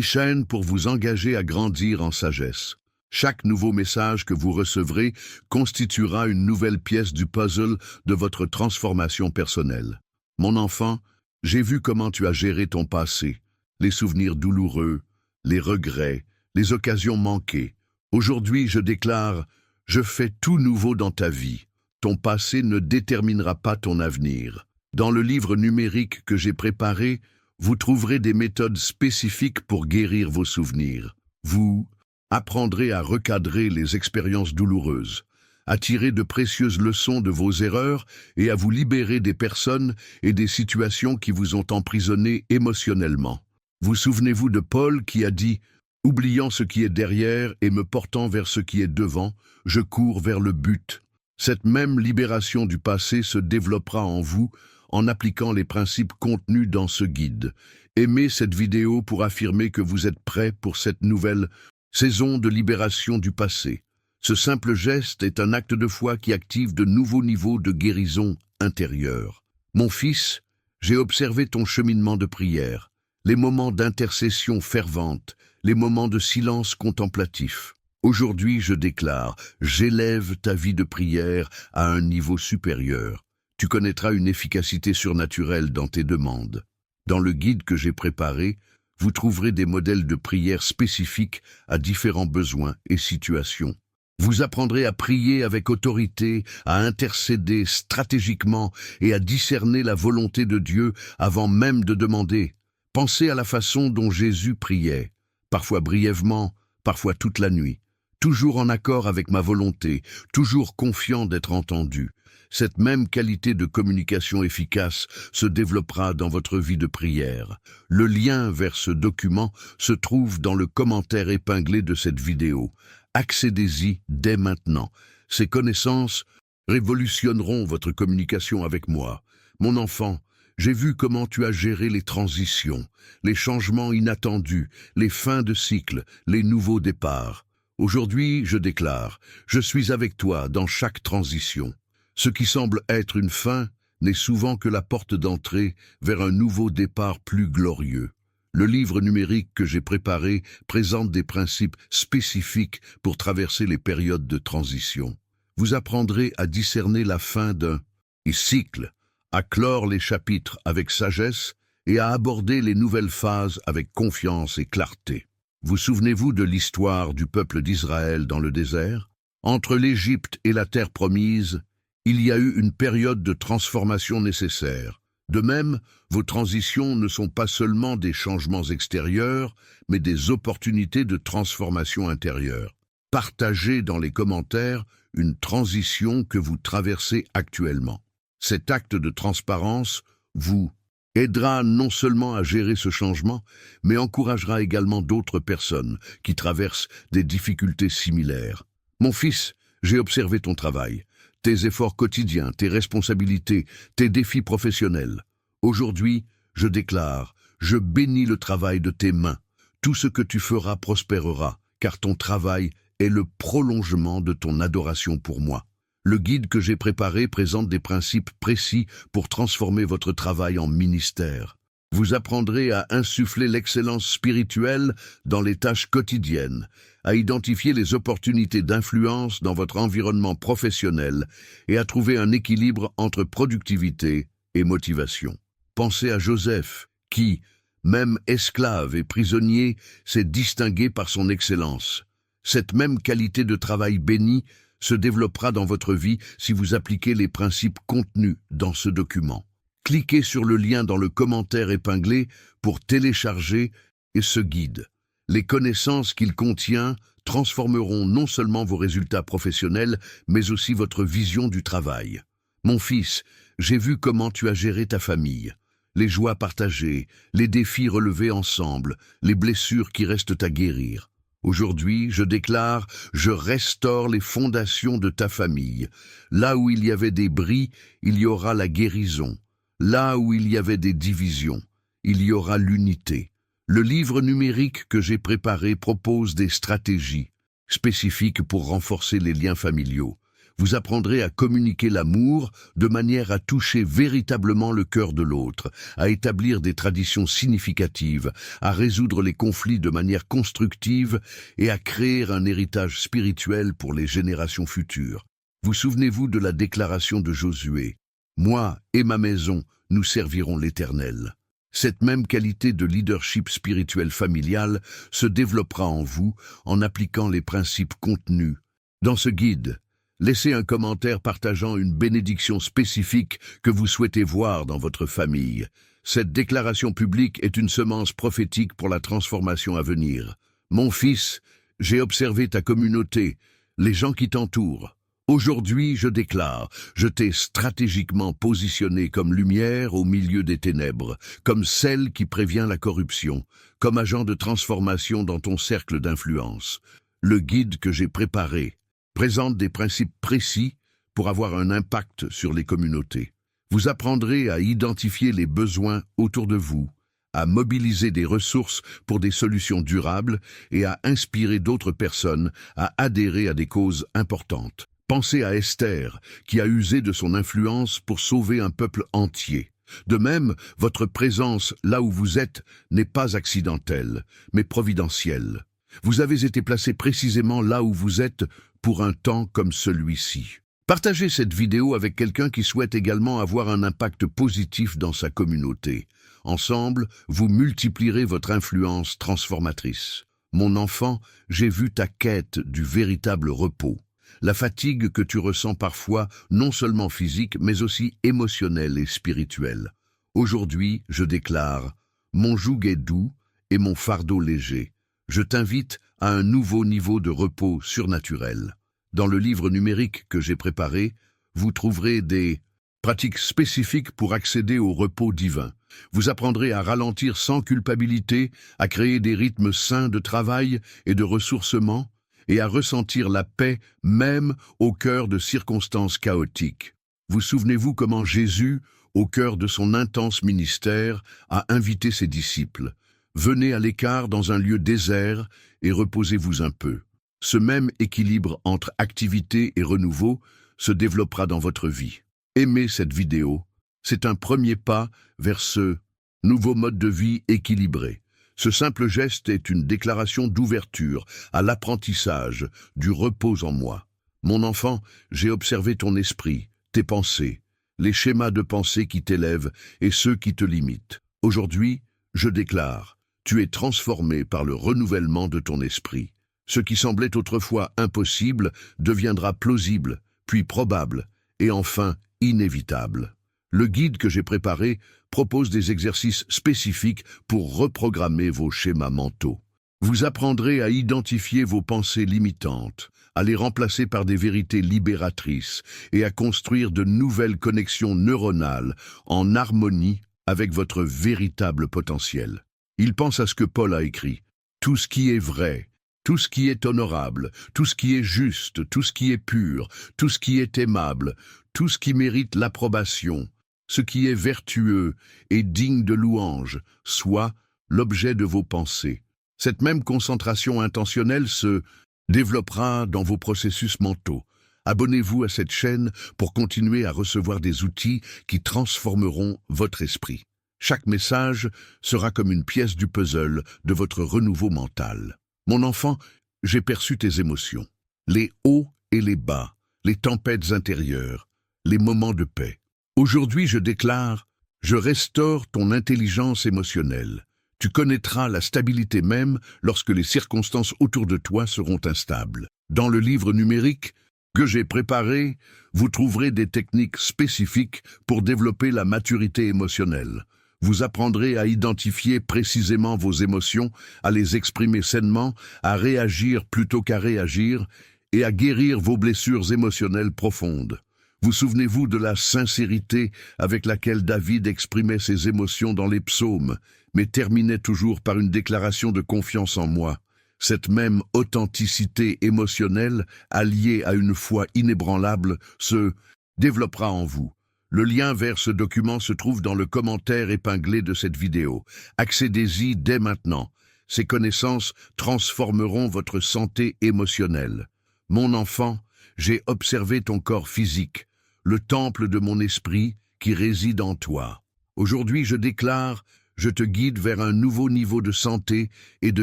chaîne pour vous engager à grandir en sagesse. Chaque nouveau message que vous recevrez constituera une nouvelle pièce du puzzle de votre transformation personnelle. Mon enfant, j'ai vu comment tu as géré ton passé, les souvenirs douloureux, les regrets, les occasions manquées. Aujourd'hui, je déclare, je fais tout nouveau dans ta vie. Ton passé ne déterminera pas ton avenir. Dans le livre numérique que j'ai préparé, vous trouverez des méthodes spécifiques pour guérir vos souvenirs. Vous apprendrez à recadrer les expériences douloureuses, à tirer de précieuses leçons de vos erreurs et à vous libérer des personnes et des situations qui vous ont emprisonné émotionnellement. Vous souvenez-vous de Paul qui a dit « Oubliant ce qui est derrière et me portant vers ce qui est devant, je cours vers le but ». Cette même libération du passé se développera en vous en appliquant les principes contenus dans ce guide. Aimez cette vidéo pour affirmer que vous êtes prêt pour cette nouvelle saison de libération du passé. Ce simple geste est un acte de foi qui active de nouveaux niveaux de guérison intérieure. Mon fils, j'ai observé ton cheminement de prière, les moments d'intercession fervente, les moments de silence contemplatif. Aujourd'hui, je déclare, j'élève ta vie de prière à un niveau supérieur. Tu connaîtras une efficacité surnaturelle dans tes demandes. Dans le guide que j'ai préparé, vous trouverez des modèles de prière spécifiques à différents besoins et situations. Vous apprendrez à prier avec autorité, à intercéder stratégiquement et à discerner la volonté de Dieu avant même de demander. Pensez à la façon dont Jésus priait, parfois brièvement, parfois toute la nuit. Toujours en accord avec ma volonté, toujours confiant d'être entendu. Cette même qualité de communication efficace se développera dans votre vie de prière. Le lien vers ce document se trouve dans le commentaire épinglé de cette vidéo. Accédez-y dès maintenant. Ces connaissances révolutionneront votre communication avec moi. Mon enfant, j'ai vu comment tu as géré les transitions, les changements inattendus, les fins de cycle, les nouveaux départs. Aujourd'hui, je déclare, je suis avec toi dans chaque transition. Ce qui semble être une fin n'est souvent que la porte d'entrée vers un nouveau départ plus glorieux. Le livre numérique que j'ai préparé présente des principes spécifiques pour traverser les périodes de transition. Vous apprendrez à discerner la fin d'un cycle, à clore les chapitres avec sagesse et à aborder les nouvelles phases avec confiance et clarté. Vous souvenez-vous de l'histoire du peuple d'Israël dans le désert? Entre l'Égypte et la terre promise, il y a eu une période de transformation nécessaire. De même, vos transitions ne sont pas seulement des changements extérieurs, mais des opportunités de transformation intérieure. Partagez dans les commentaires une transition que vous traversez actuellement. Cet acte de transparence vous aidera non seulement à gérer ce changement, mais encouragera également d'autres personnes qui traversent des difficultés similaires. Mon fils, J'ai observé ton travail, tes efforts quotidiens, tes responsabilités, tes défis professionnels. Aujourd'hui, je déclare, je bénis le travail de tes mains. Tout ce que tu feras prospérera, car ton travail est le prolongement de ton adoration pour moi. Le guide que j'ai préparé présente des principes précis pour transformer votre travail en ministère. Vous apprendrez à insuffler l'excellence spirituelle dans les tâches quotidiennes, à identifier les opportunités d'influence dans votre environnement professionnel et à trouver un équilibre entre productivité et motivation. Pensez à Joseph, qui, même esclave et prisonnier, s'est distingué par son excellence. Cette même qualité de travail béni se développera dans votre vie si vous appliquez les principes contenus dans ce document. Cliquez sur le lien dans le commentaire épinglé pour télécharger ce guide. Les connaissances qu'il contient transformeront non seulement vos résultats professionnels, mais aussi votre vision du travail. Mon fils, j'ai vu comment tu as géré ta famille. Les joies partagées, les défis relevés ensemble, les blessures qui restent à guérir. Aujourd'hui, je déclare, je restaure les fondations de ta famille. Là où il y avait des bris, il y aura la guérison. Là où il y avait des divisions, il y aura l'unité. Le livre numérique que j'ai préparé propose des stratégies spécifiques pour renforcer les liens familiaux. Vous apprendrez à communiquer l'amour de manière à toucher véritablement le cœur de l'autre, à établir des traditions significatives, à résoudre les conflits de manière constructive et à créer un héritage spirituel pour les générations futures. Vous souvenez-vous de la déclaration de Josué ? Moi et ma maison, nous servirons l'Éternel. Cette même qualité de leadership spirituel familial se développera en vous en appliquant les principes contenus dans ce guide. Laissez un commentaire partageant une bénédiction spécifique que vous souhaitez voir dans votre famille. Cette déclaration publique est une semence prophétique pour la transformation à venir. Mon fils, j'ai observé ta communauté, les gens qui t'entourent. Aujourd'hui, je déclare, je t'ai stratégiquement positionné comme lumière au milieu des ténèbres, comme celle qui prévient la corruption, comme agent de transformation dans ton cercle d'influence. Le guide que j'ai préparé présente des principes précis pour avoir un impact sur les communautés. Vous apprendrez à identifier les besoins autour de vous, à mobiliser des ressources pour des solutions durables et à inspirer d'autres personnes à adhérer à des causes importantes. Pensez à Esther, qui a usé de son influence pour sauver un peuple entier. De même, votre présence là où vous êtes n'est pas accidentelle, mais providentielle. Vous avez été placé précisément là où vous êtes pour un temps comme celui-ci. Partagez cette vidéo avec quelqu'un qui souhaite également avoir un impact positif dans sa communauté. Ensemble, vous multiplierez votre influence transformatrice. Mon enfant, j'ai vu ta quête du véritable repos. La fatigue que tu ressens parfois, non seulement physique, mais aussi émotionnelle et spirituelle. Aujourd'hui, je déclare, mon joug est doux et mon fardeau léger. Je t'invite à un nouveau niveau de repos surnaturel. Dans le livre numérique que j'ai préparé, vous trouverez des pratiques spécifiques pour accéder au repos divin. Vous apprendrez à ralentir sans culpabilité, à créer des rythmes sains de travail et de ressourcement, et à ressentir la paix même au cœur de circonstances chaotiques. Vous souvenez-vous comment Jésus, au cœur de son intense ministère, a invité ses disciples. Venez à l'écart dans un lieu désert et reposez-vous un peu. Ce même équilibre entre activité et renouveau se développera dans votre vie. Aimez cette vidéo. C'est un premier pas vers ce nouveau mode de vie équilibré. Ce simple geste est une déclaration d'ouverture à l'apprentissage du repos en moi. Mon enfant, j'ai observé ton esprit, tes pensées, les schémas de pensée qui t'élèvent et ceux qui te limitent. Aujourd'hui, je déclare, tu es transformé par le renouvellement de ton esprit. Ce qui semblait autrefois impossible deviendra plausible, puis probable, et enfin inévitable. Le guide que j'ai préparé propose des exercices spécifiques pour reprogrammer vos schémas mentaux. Vous apprendrez à identifier vos pensées limitantes, à les remplacer par des vérités libératrices et à construire de nouvelles connexions neuronales en harmonie avec votre véritable potentiel. Il pense à ce que Paul a écrit. Tout ce qui est vrai, Tout ce qui est honorable, tout ce qui est juste, tout ce qui est pur, tout ce qui est aimable, tout ce qui mérite l'approbation, ce qui est vertueux et digne de louange, soit l'objet de vos pensées. Cette même concentration intentionnelle se développera dans vos processus mentaux. Abonnez-vous à cette chaîne pour continuer à recevoir des outils qui transformeront votre esprit. Chaque message sera comme une pièce du puzzle de votre renouveau mental. Mon enfant, j'ai perçu tes émotions, les hauts et les bas, les tempêtes intérieures, les moments de paix. Aujourd'hui, je déclare, je restaure ton intelligence émotionnelle. Tu connaîtras la stabilité même lorsque les circonstances autour de toi seront instables. Dans le livre numérique que j'ai préparé, vous trouverez des techniques spécifiques pour développer la maturité émotionnelle. Vous apprendrez à identifier précisément vos émotions, à les exprimer sainement, à réagir plutôt qu'à réagir, et à guérir vos blessures émotionnelles profondes. Vous souvenez-vous de la sincérité avec laquelle David exprimait ses émotions dans les psaumes, mais terminait toujours par une déclaration de confiance en moi. Cette même authenticité émotionnelle, alliée à une foi inébranlable, se développera en vous. Le lien vers ce document se trouve dans le commentaire épinglé de cette vidéo. Accédez-y dès maintenant. Ces connaissances transformeront votre santé émotionnelle. Mon enfant, j'ai observé ton corps physique, le temple de mon esprit qui réside en toi. Aujourd'hui, je déclare, je te guide vers un nouveau niveau de santé et de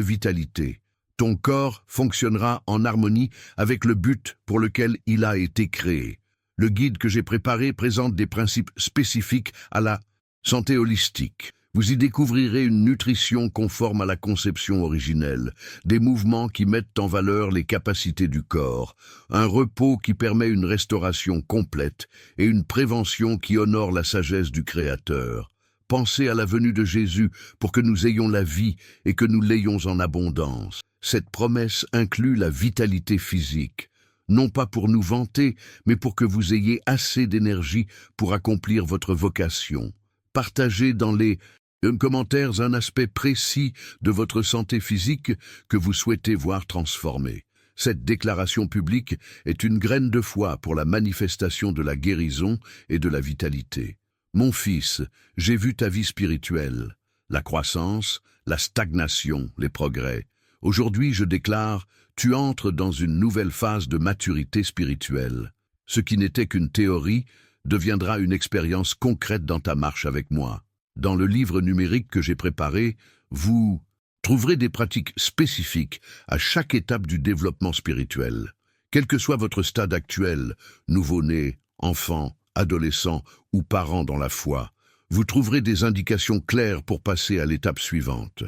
vitalité. Ton corps fonctionnera en harmonie avec le but pour lequel il a été créé. Le guide que j'ai préparé présente des principes spécifiques à la santé holistique. Vous y découvrirez une nutrition conforme à la conception originelle, des mouvements qui mettent en valeur les capacités du corps, un repos qui permet une restauration complète et une prévention qui honore la sagesse du Créateur. Pensez à la venue de Jésus pour que nous ayons la vie et que nous l'ayons en abondance. Cette promesse inclut la vitalité physique. Non pas pour nous vanter, mais pour que vous ayez assez d'énergie pour accomplir votre vocation. Partagez dans les commentaires un aspect précis de votre santé physique que vous souhaitez voir transformée. Cette déclaration publique est une graine de foi pour la manifestation de la guérison et de la vitalité. Mon fils, j'ai vu ta vie spirituelle, la croissance, la stagnation, les progrès. Aujourd'hui, je déclare, tu entres dans une nouvelle phase de maturité spirituelle. Ce qui n'était qu'une théorie deviendra une expérience concrète dans ta marche avec moi. Dans le livre numérique que j'ai préparé, vous trouverez des pratiques spécifiques à chaque étape du développement spirituel. Quel que soit votre stade actuel, nouveau-né, enfant, adolescent ou parent dans la foi, vous trouverez des indications claires pour passer à l'étape suivante.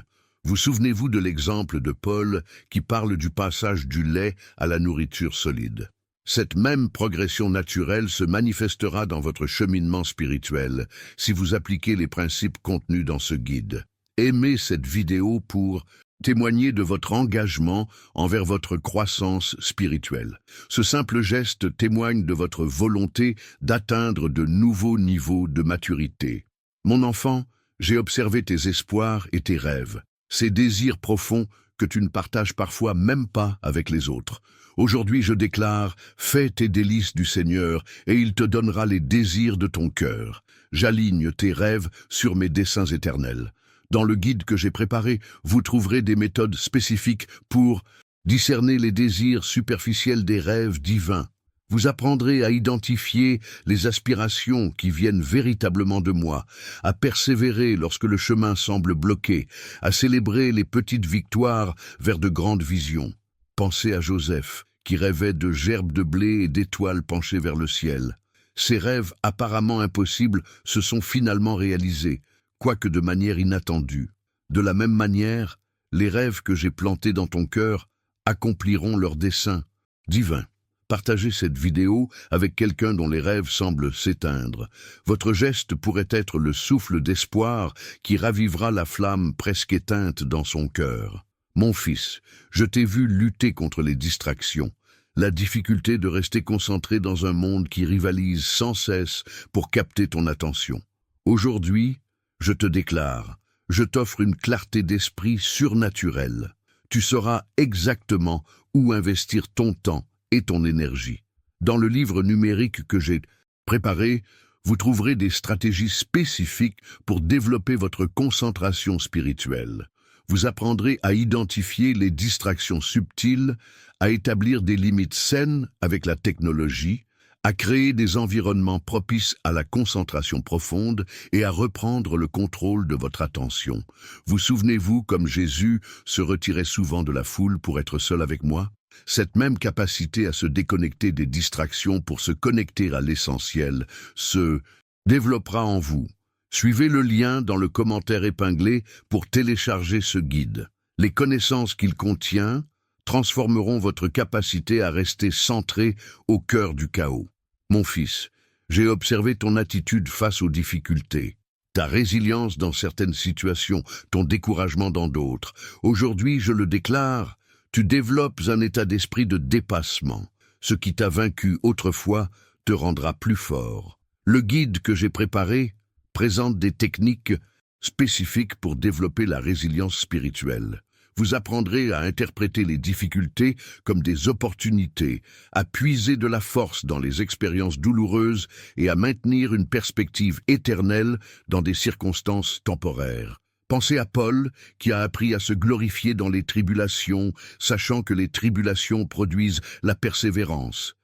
Vous souvenez-vous de l'exemple de Paul qui parle du passage du lait à la nourriture solide. Cette même progression naturelle se manifestera dans votre cheminement spirituel si vous appliquez les principes contenus dans ce guide. Aimez cette vidéo pour témoigner de votre engagement envers votre croissance spirituelle. Ce simple geste témoigne de votre volonté d'atteindre de nouveaux niveaux de maturité. Mon enfant, j'ai observé tes espoirs et tes rêves, ces désirs profonds que tu ne partages parfois même pas avec les autres. Aujourd'hui, je déclare, fais tes délices du Seigneur et il te donnera les désirs de ton cœur. J'aligne tes rêves sur mes desseins éternels. Dans le guide que j'ai préparé, vous trouverez des méthodes spécifiques pour discerner les désirs superficiels des rêves divins. Vous apprendrez à identifier les aspirations qui viennent véritablement de moi, à persévérer lorsque le chemin semble bloqué, à célébrer les petites victoires vers de grandes visions. Pensez à Joseph, qui rêvait de gerbes de blé et d'étoiles penchées vers le ciel. Ces rêves apparemment impossibles se sont finalement réalisés, quoique de manière inattendue. De la même manière, les rêves que j'ai plantés dans ton cœur accompliront leur dessein divin. Partagez cette vidéo avec quelqu'un dont les rêves semblent s'éteindre. Votre geste pourrait être le souffle d'espoir qui ravivera la flamme presque éteinte dans son cœur. Mon fils, je t'ai vu lutter contre les distractions, la difficulté de rester concentré dans un monde qui rivalise sans cesse pour capter ton attention. Aujourd'hui, je te déclare, je t'offre une clarté d'esprit surnaturelle. Tu sauras exactement où investir ton temps et ton énergie. Dans le livre numérique que j'ai préparé, vous trouverez des stratégies spécifiques pour développer votre concentration spirituelle. Vous apprendrez à identifier les distractions subtiles, à établir des limites saines avec la technologie, à créer des environnements propices à la concentration profonde et à reprendre le contrôle de votre attention. Vous souvenez-vous comme Jésus se retirait souvent de la foule pour être seul avec moi? Cette même capacité à se déconnecter des distractions pour se connecter à l'essentiel se développera en vous. Suivez le lien dans le commentaire épinglé pour télécharger ce guide. Les connaissances qu'il contient transformeront votre capacité à rester centré au cœur du chaos. Mon fils, j'ai observé ton attitude face aux difficultés, ta résilience dans certaines situations, ton découragement dans d'autres. Aujourd'hui, je le déclare, tu développes un état d'esprit de dépassement. Ce qui t'a vaincu autrefois te rendra plus fort. Le guide que j'ai préparé présente des techniques spécifiques pour développer la résilience spirituelle. Vous apprendrez à interpréter les difficultés comme des opportunités, à puiser de la force dans les expériences douloureuses et à maintenir une perspective éternelle dans des circonstances temporaires. Pensez à Paul, qui a appris à se glorifier dans les tribulations, sachant que les tribulations produisent la persévérance,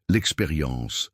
l'expérience,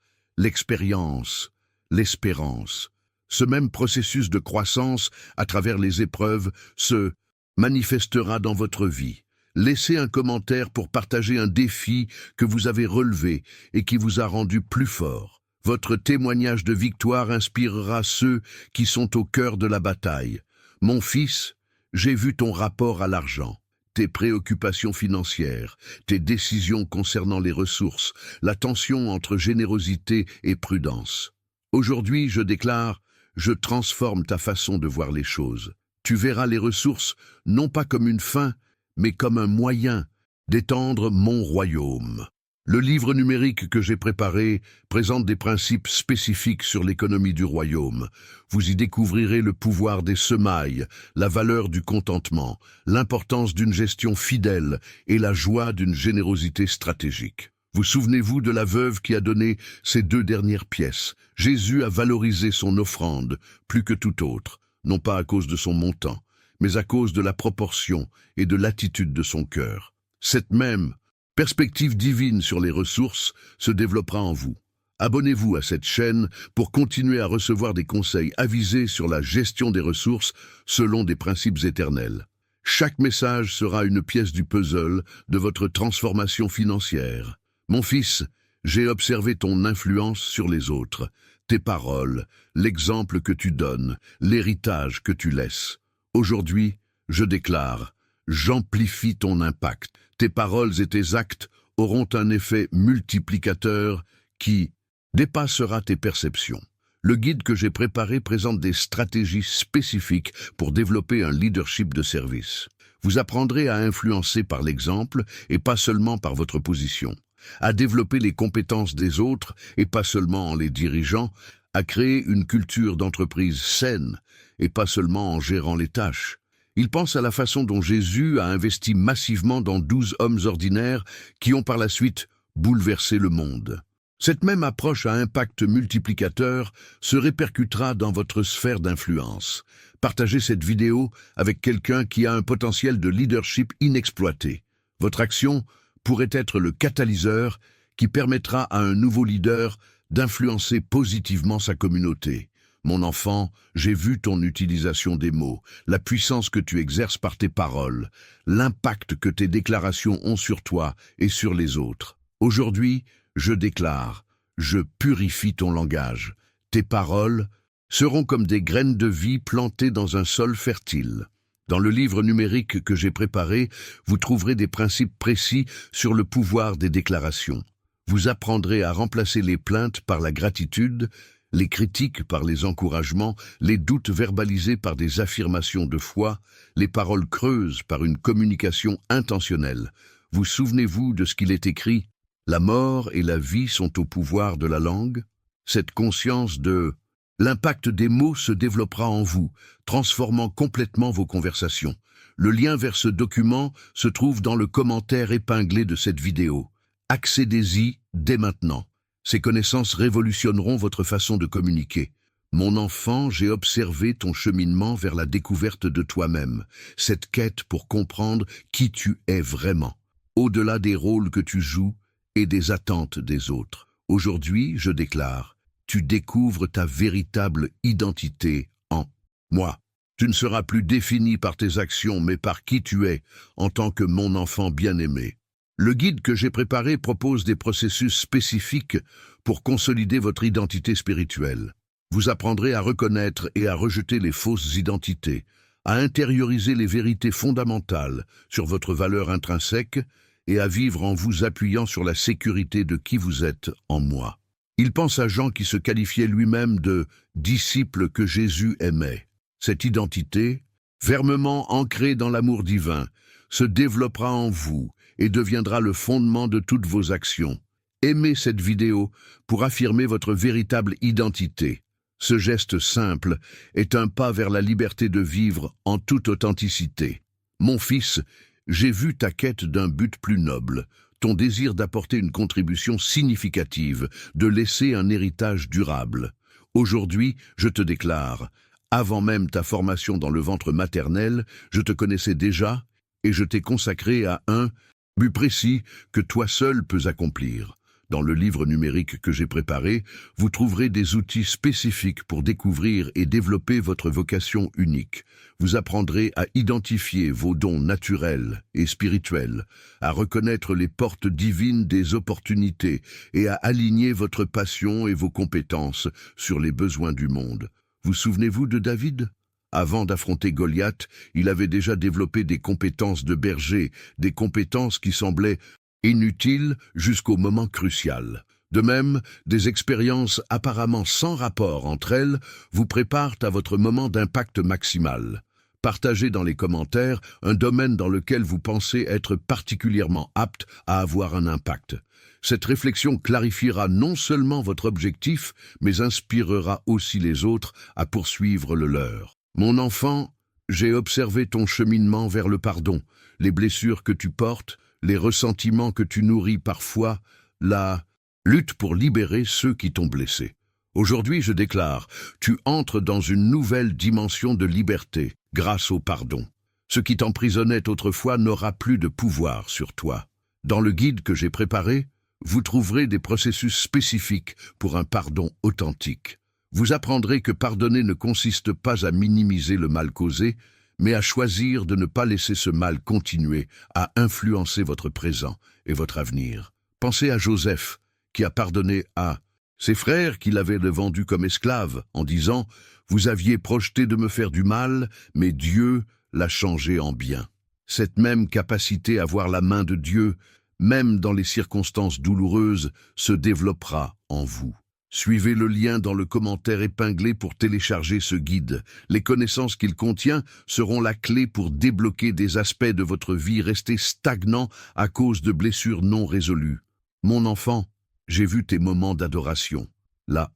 l'espérance. Ce même processus de croissance à travers les épreuves se manifestera dans votre vie. Laissez un commentaire pour partager un défi que vous avez relevé et qui vous a rendu plus fort. Votre témoignage de victoire inspirera ceux qui sont au cœur de la bataille. Mon fils, j'ai vu ton rapport à l'argent, tes préoccupations financières, tes décisions concernant les ressources, la tension entre générosité et prudence. Aujourd'hui, je déclare, je transforme ta façon de voir les choses. Tu verras les ressources non pas comme une fin, mais comme un moyen d'étendre mon royaume. Le livre numérique que j'ai préparé présente des principes spécifiques sur l'économie du royaume. Vous y découvrirez le pouvoir des semailles, la valeur du contentement, l'importance d'une gestion fidèle et la joie d'une générosité stratégique. Vous souvenez-vous de la veuve qui a donné ses 2 dernières pièces. Jésus a valorisé son offrande plus que tout autre, non pas à cause de son montant, mais à cause de la proportion et de l'attitude de son cœur. Cette même perspective divine sur les ressources se développera en vous. Abonnez-vous à cette chaîne pour continuer à recevoir des conseils avisés sur la gestion des ressources selon des principes éternels. Chaque message sera une pièce du puzzle de votre transformation financière. Mon fils, j'ai observé ton influence sur les autres, tes paroles, l'exemple que tu donnes, l'héritage que tu laisses. Aujourd'hui, je déclare, j'amplifie ton impact. Tes paroles et tes actes auront un effet multiplicateur qui dépassera tes perceptions. Le guide que j'ai préparé présente des stratégies spécifiques pour développer un leadership de service. Vous apprendrez à influencer par l'exemple et pas seulement par votre position, à développer les compétences des autres et pas seulement en les dirigeant, à créer une culture d'entreprise saine et pas seulement en gérant les tâches. Il pense à la façon dont Jésus a investi massivement dans 12 hommes ordinaires qui ont par la suite bouleversé le monde. Cette même approche à impact multiplicateur se répercutera dans votre sphère d'influence. Partagez cette vidéo avec quelqu'un qui a un potentiel de leadership inexploité. Votre action pourrait être le catalyseur qui permettra à un nouveau leader d'influencer positivement sa communauté. Mon enfant, j'ai vu ton utilisation des mots, la puissance que tu exerces par tes paroles, l'impact que tes déclarations ont sur toi et sur les autres. Aujourd'hui, je déclare, je purifie ton langage. Tes paroles seront comme des graines de vie plantées dans un sol fertile. Dans le livre numérique que j'ai préparé, vous trouverez des principes précis sur le pouvoir des déclarations. Vous apprendrez à remplacer les plaintes par la gratitude, les critiques par les encouragements, les doutes verbalisés par des affirmations de foi, les paroles creuses par une communication intentionnelle. Vous souvenez-vous de ce qu'il est écrit ? La mort et la vie sont au pouvoir de la langue. Cette conscience de l'impact des mots se développera en vous, transformant complètement vos conversations. Le lien vers ce document se trouve dans le commentaire épinglé de cette vidéo. Accédez-y dès maintenant. Ces connaissances révolutionneront votre façon de communiquer. Mon enfant, j'ai observé ton cheminement vers la découverte de toi-même, cette quête pour comprendre qui tu es vraiment, au-delà des rôles que tu joues et des attentes des autres. Aujourd'hui, je déclare, tu découvres ta véritable identité en moi. Tu ne seras plus défini par tes actions, mais par qui tu es en tant que mon enfant bien-aimé. Le guide que j'ai préparé propose des processus spécifiques pour consolider votre identité spirituelle. Vous apprendrez à reconnaître et à rejeter les fausses identités, à intérioriser les vérités fondamentales sur votre valeur intrinsèque et à vivre en vous appuyant sur la sécurité de qui vous êtes en moi. Il pense à Jean qui se qualifiait lui-même de « disciple que Jésus aimait ». Cette identité, fermement ancrée dans l'amour divin, se développera en vous et deviendra le fondement de toutes vos actions. Aimez cette vidéo pour affirmer votre véritable identité. Ce geste simple est un pas vers la liberté de vivre en toute authenticité. Mon fils, j'ai vu ta quête d'un but plus noble, ton désir d'apporter une contribution significative, de laisser un héritage durable. Aujourd'hui, je te déclare, avant même ta formation dans le ventre maternel, je te connaissais déjà et je t'ai consacré à un but précis que toi seul peux accomplir. Dans le livre numérique que j'ai préparé, vous trouverez des outils spécifiques pour découvrir et développer votre vocation unique. Vous apprendrez à identifier vos dons naturels et spirituels, à reconnaître les portes divines des opportunités et à aligner votre passion et vos compétences sur les besoins du monde. Vous souvenez-vous de David ? Avant d'affronter Goliath, il avait déjà développé des compétences de berger, des compétences qui semblaient inutiles jusqu'au moment crucial. De même, des expériences apparemment sans rapport entre elles vous préparent à votre moment d'impact maximal. Partagez dans les commentaires un domaine dans lequel vous pensez être particulièrement apte à avoir un impact. Cette réflexion clarifiera non seulement votre objectif, mais inspirera aussi les autres à poursuivre le leur. Mon enfant, j'ai observé ton cheminement vers le pardon, les blessures que tu portes, les ressentiments que tu nourris parfois, la lutte pour libérer ceux qui t'ont blessé. Aujourd'hui, je déclare, tu entres dans une nouvelle dimension de liberté grâce au pardon. Ce qui t'emprisonnait autrefois n'aura plus de pouvoir sur toi. Dans le guide que j'ai préparé, vous trouverez des processus spécifiques pour un pardon authentique. Vous apprendrez que pardonner ne consiste pas à minimiser le mal causé, mais à choisir de ne pas laisser ce mal continuer à influencer votre présent et votre avenir. Pensez à Joseph, qui a pardonné à ses frères qui l'avaient vendu comme esclave, en disant « Vous aviez projeté de me faire du mal, mais Dieu l'a changé en bien ». Cette même capacité à voir la main de Dieu, même dans les circonstances douloureuses, se développera en vous. Suivez le lien dans le commentaire épinglé pour télécharger ce guide. Les connaissances qu'il contient seront la clé pour débloquer des aspects de votre vie restés stagnants à cause de blessures non résolues. Mon enfant, j'ai vu tes moments d'adoration. La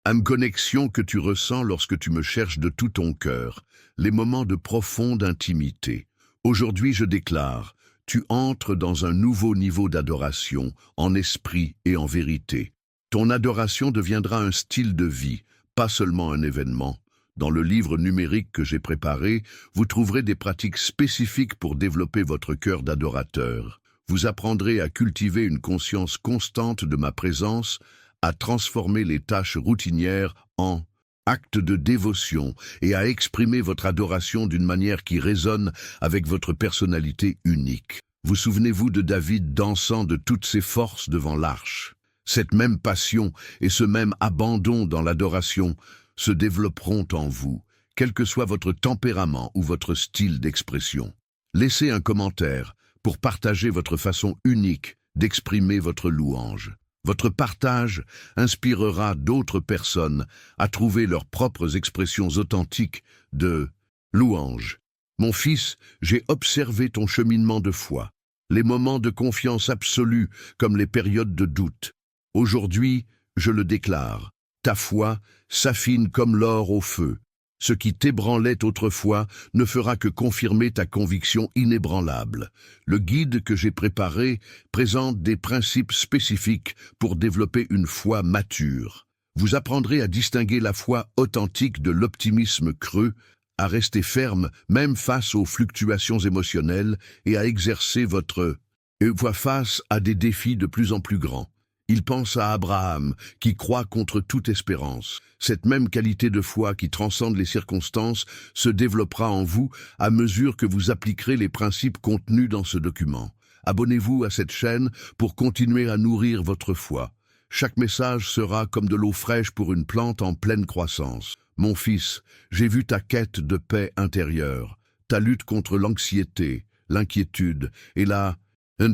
âme connexion que tu ressens lorsque tu me cherches de tout ton cœur, les moments de profonde intimité. Aujourd'hui, je déclare, tu entres dans un nouveau niveau d'adoration, en esprit et en vérité. Ton adoration deviendra un style de vie, pas seulement un événement. Dans le livre numérique que j'ai préparé, vous trouverez des pratiques spécifiques pour développer votre cœur d'adorateur. Vous apprendrez à cultiver une conscience constante de ma présence, à transformer les tâches routinières en actes de dévotion et à exprimer votre adoration d'une manière qui résonne avec votre personnalité unique. Vous souvenez-vous de David dansant de toutes ses forces devant l'arche? Cette même passion et ce même abandon dans l'adoration se développeront en vous, quel que soit votre tempérament ou votre style d'expression. Laissez un commentaire pour partager votre façon unique d'exprimer votre louange. Votre partage inspirera d'autres personnes à trouver leurs propres expressions authentiques de louange. Mon fils, j'ai observé ton cheminement de foi, les moments de confiance absolue comme les périodes de doute. Aujourd'hui, je le déclare, ta foi s'affine comme l'or au feu, Ce qui t'ébranlait autrefois ne fera que confirmer ta conviction inébranlable. Le guide que j'ai préparé présente des principes spécifiques pour développer une foi mature. Vous apprendrez à distinguer la foi authentique de l'optimisme creux, à rester ferme même face aux fluctuations émotionnelles et à exercer votre voix face à des défis de plus en plus grands. Il pense à Abraham, qui croit contre toute espérance. Cette même qualité de foi qui transcende les circonstances se développera en vous à mesure que vous appliquerez les principes contenus dans ce document. Abonnez-vous à cette chaîne pour continuer à nourrir votre foi. Chaque message sera comme de l'eau fraîche pour une plante en pleine croissance. Mon fils, j'ai vu ta quête de paix intérieure, ta lutte contre l'anxiété, l'inquiétude et la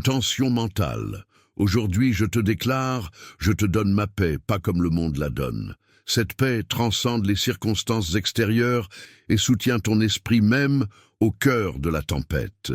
tension mentale. Aujourd'hui, je te déclare, je te donne ma paix, pas comme le monde la donne. Cette paix transcende les circonstances extérieures et soutient ton esprit même au cœur de la tempête.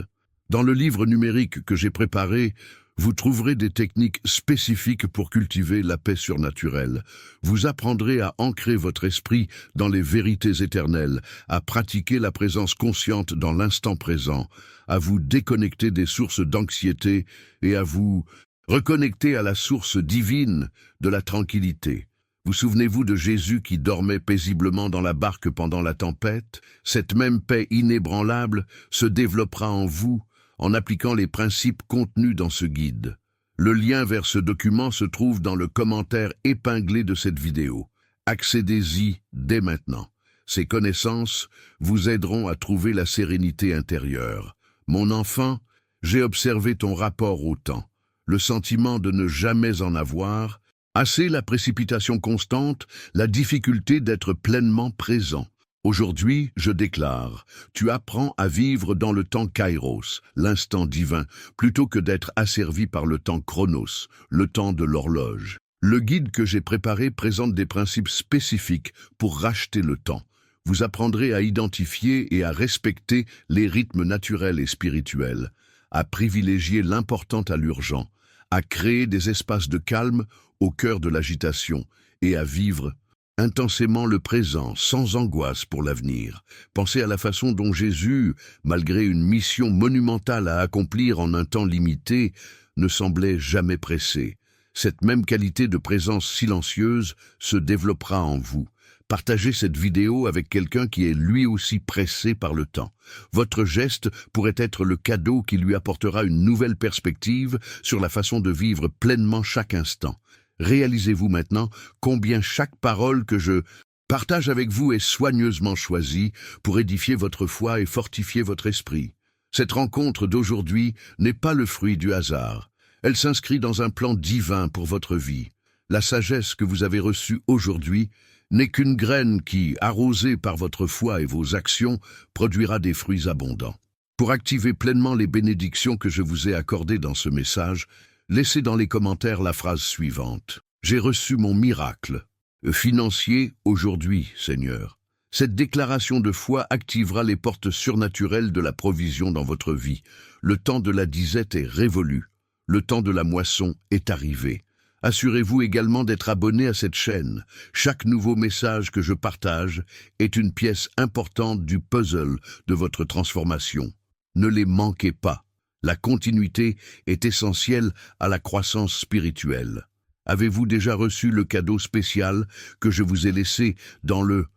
Dans le livre numérique que j'ai préparé, vous trouverez des techniques spécifiques pour cultiver la paix surnaturelle. Vous apprendrez à ancrer votre esprit dans les vérités éternelles, à pratiquer la présence consciente dans l'instant présent, à vous déconnecter des sources d'anxiété et à vous reconnecter à la source divine de la tranquillité. Vous souvenez-vous de Jésus qui dormait paisiblement dans la barque pendant la tempête? Cette même paix inébranlable se développera en vous en appliquant les principes contenus dans ce guide. Le lien vers ce document se trouve dans le commentaire épinglé de cette vidéo. Accédez-y dès maintenant. Ces connaissances vous aideront à trouver la sérénité intérieure. Mon enfant, j'ai observé ton rapport au temps. Le sentiment de ne jamais en avoir, assez la précipitation constante, la difficulté d'être pleinement présent. Aujourd'hui, je déclare, tu apprends à vivre dans le temps kairos, l'instant divin, plutôt que d'être asservi par le temps chronos, le temps de l'horloge. Le guide que j'ai préparé présente des principes spécifiques pour racheter le temps. Vous apprendrez à identifier et à respecter les rythmes naturels et spirituels, à privilégier l'important à l'urgent, à créer des espaces de calme au cœur de l'agitation et à vivre intensément le présent, sans angoisse pour l'avenir. Pensez à la façon dont Jésus, malgré une mission monumentale à accomplir en un temps limité, ne semblait jamais pressé. Cette même qualité de présence silencieuse se développera en vous. Partagez cette vidéo avec quelqu'un qui est lui aussi pressé par le temps. Votre geste pourrait être le cadeau qui lui apportera une nouvelle perspective sur la façon de vivre pleinement chaque instant. Réalisez-vous maintenant combien chaque parole que je partage avec vous est soigneusement choisie pour édifier votre foi et fortifier votre esprit. Cette rencontre d'aujourd'hui n'est pas le fruit du hasard. Elle s'inscrit dans un plan divin pour votre vie. La sagesse que vous avez reçue aujourd'hui n'est qu'une graine qui, arrosée par votre foi et vos actions, produira des fruits abondants. Pour activer pleinement les bénédictions que je vous ai accordées dans ce message, laissez dans les commentaires la phrase suivante. J'ai reçu mon miracle financier aujourd'hui, Seigneur. Cette déclaration de foi activera les portes surnaturelles de la provision dans votre vie. Le temps de la disette est révolu. Le temps de la moisson est arrivé. Assurez-vous également d'être abonné à cette chaîne. Chaque nouveau message que je partage est une pièce importante du puzzle de votre transformation. Ne les manquez pas. La continuité est essentielle à la croissance spirituelle. Avez-vous déjà reçu le cadeau spécial que je vous ai laissé dans le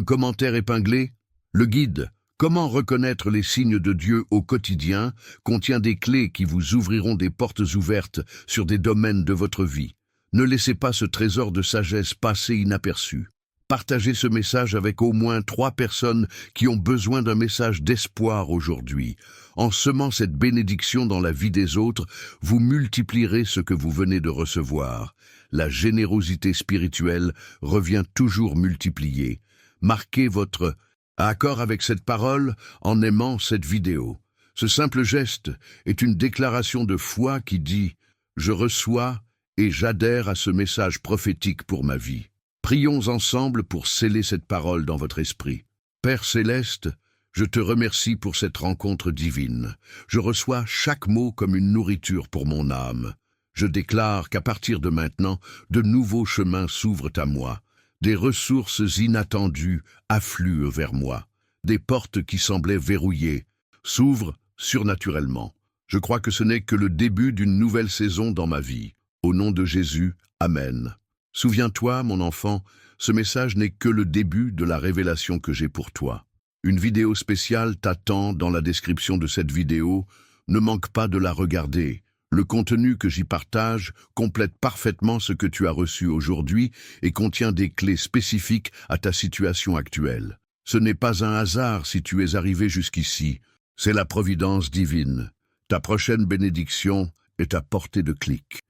commentaire épinglé? Le guide « Comment reconnaître les signes de Dieu au quotidien » contient des clés qui vous ouvriront des portes ouvertes sur des domaines de votre vie. Ne laissez pas ce trésor de sagesse passer inaperçu. Partagez ce message avec au moins 3 personnes qui ont besoin d'un message d'espoir aujourd'hui. En semant cette bénédiction dans la vie des autres, vous multiplierez ce que vous venez de recevoir. La générosité spirituelle revient toujours multipliée. Marquez votre accord avec cette parole en aimant cette vidéo. Ce simple geste est une déclaration de foi qui dit « Je reçois et j'adhère à ce message prophétique pour ma vie ». Prions ensemble pour sceller cette parole dans votre esprit. Père céleste, je te remercie pour cette rencontre divine. Je reçois chaque mot comme une nourriture pour mon âme. Je déclare qu'à partir de maintenant, de nouveaux chemins s'ouvrent à moi. Des ressources inattendues affluent vers moi. Des portes qui semblaient verrouillées s'ouvrent surnaturellement. Je crois que ce n'est que le début d'une nouvelle saison dans ma vie. Au nom de Jésus, Amen. Souviens-toi, mon enfant, ce message n'est que le début de la révélation que j'ai pour toi. Une vidéo spéciale t'attend dans la description de cette vidéo. Ne manque pas de la regarder. Le contenu que j'y partage complète parfaitement ce que tu as reçu aujourd'hui et contient des clés spécifiques à ta situation actuelle. Ce n'est pas un hasard si tu es arrivé jusqu'ici. C'est la providence divine. Ta prochaine bénédiction est à portée de clic.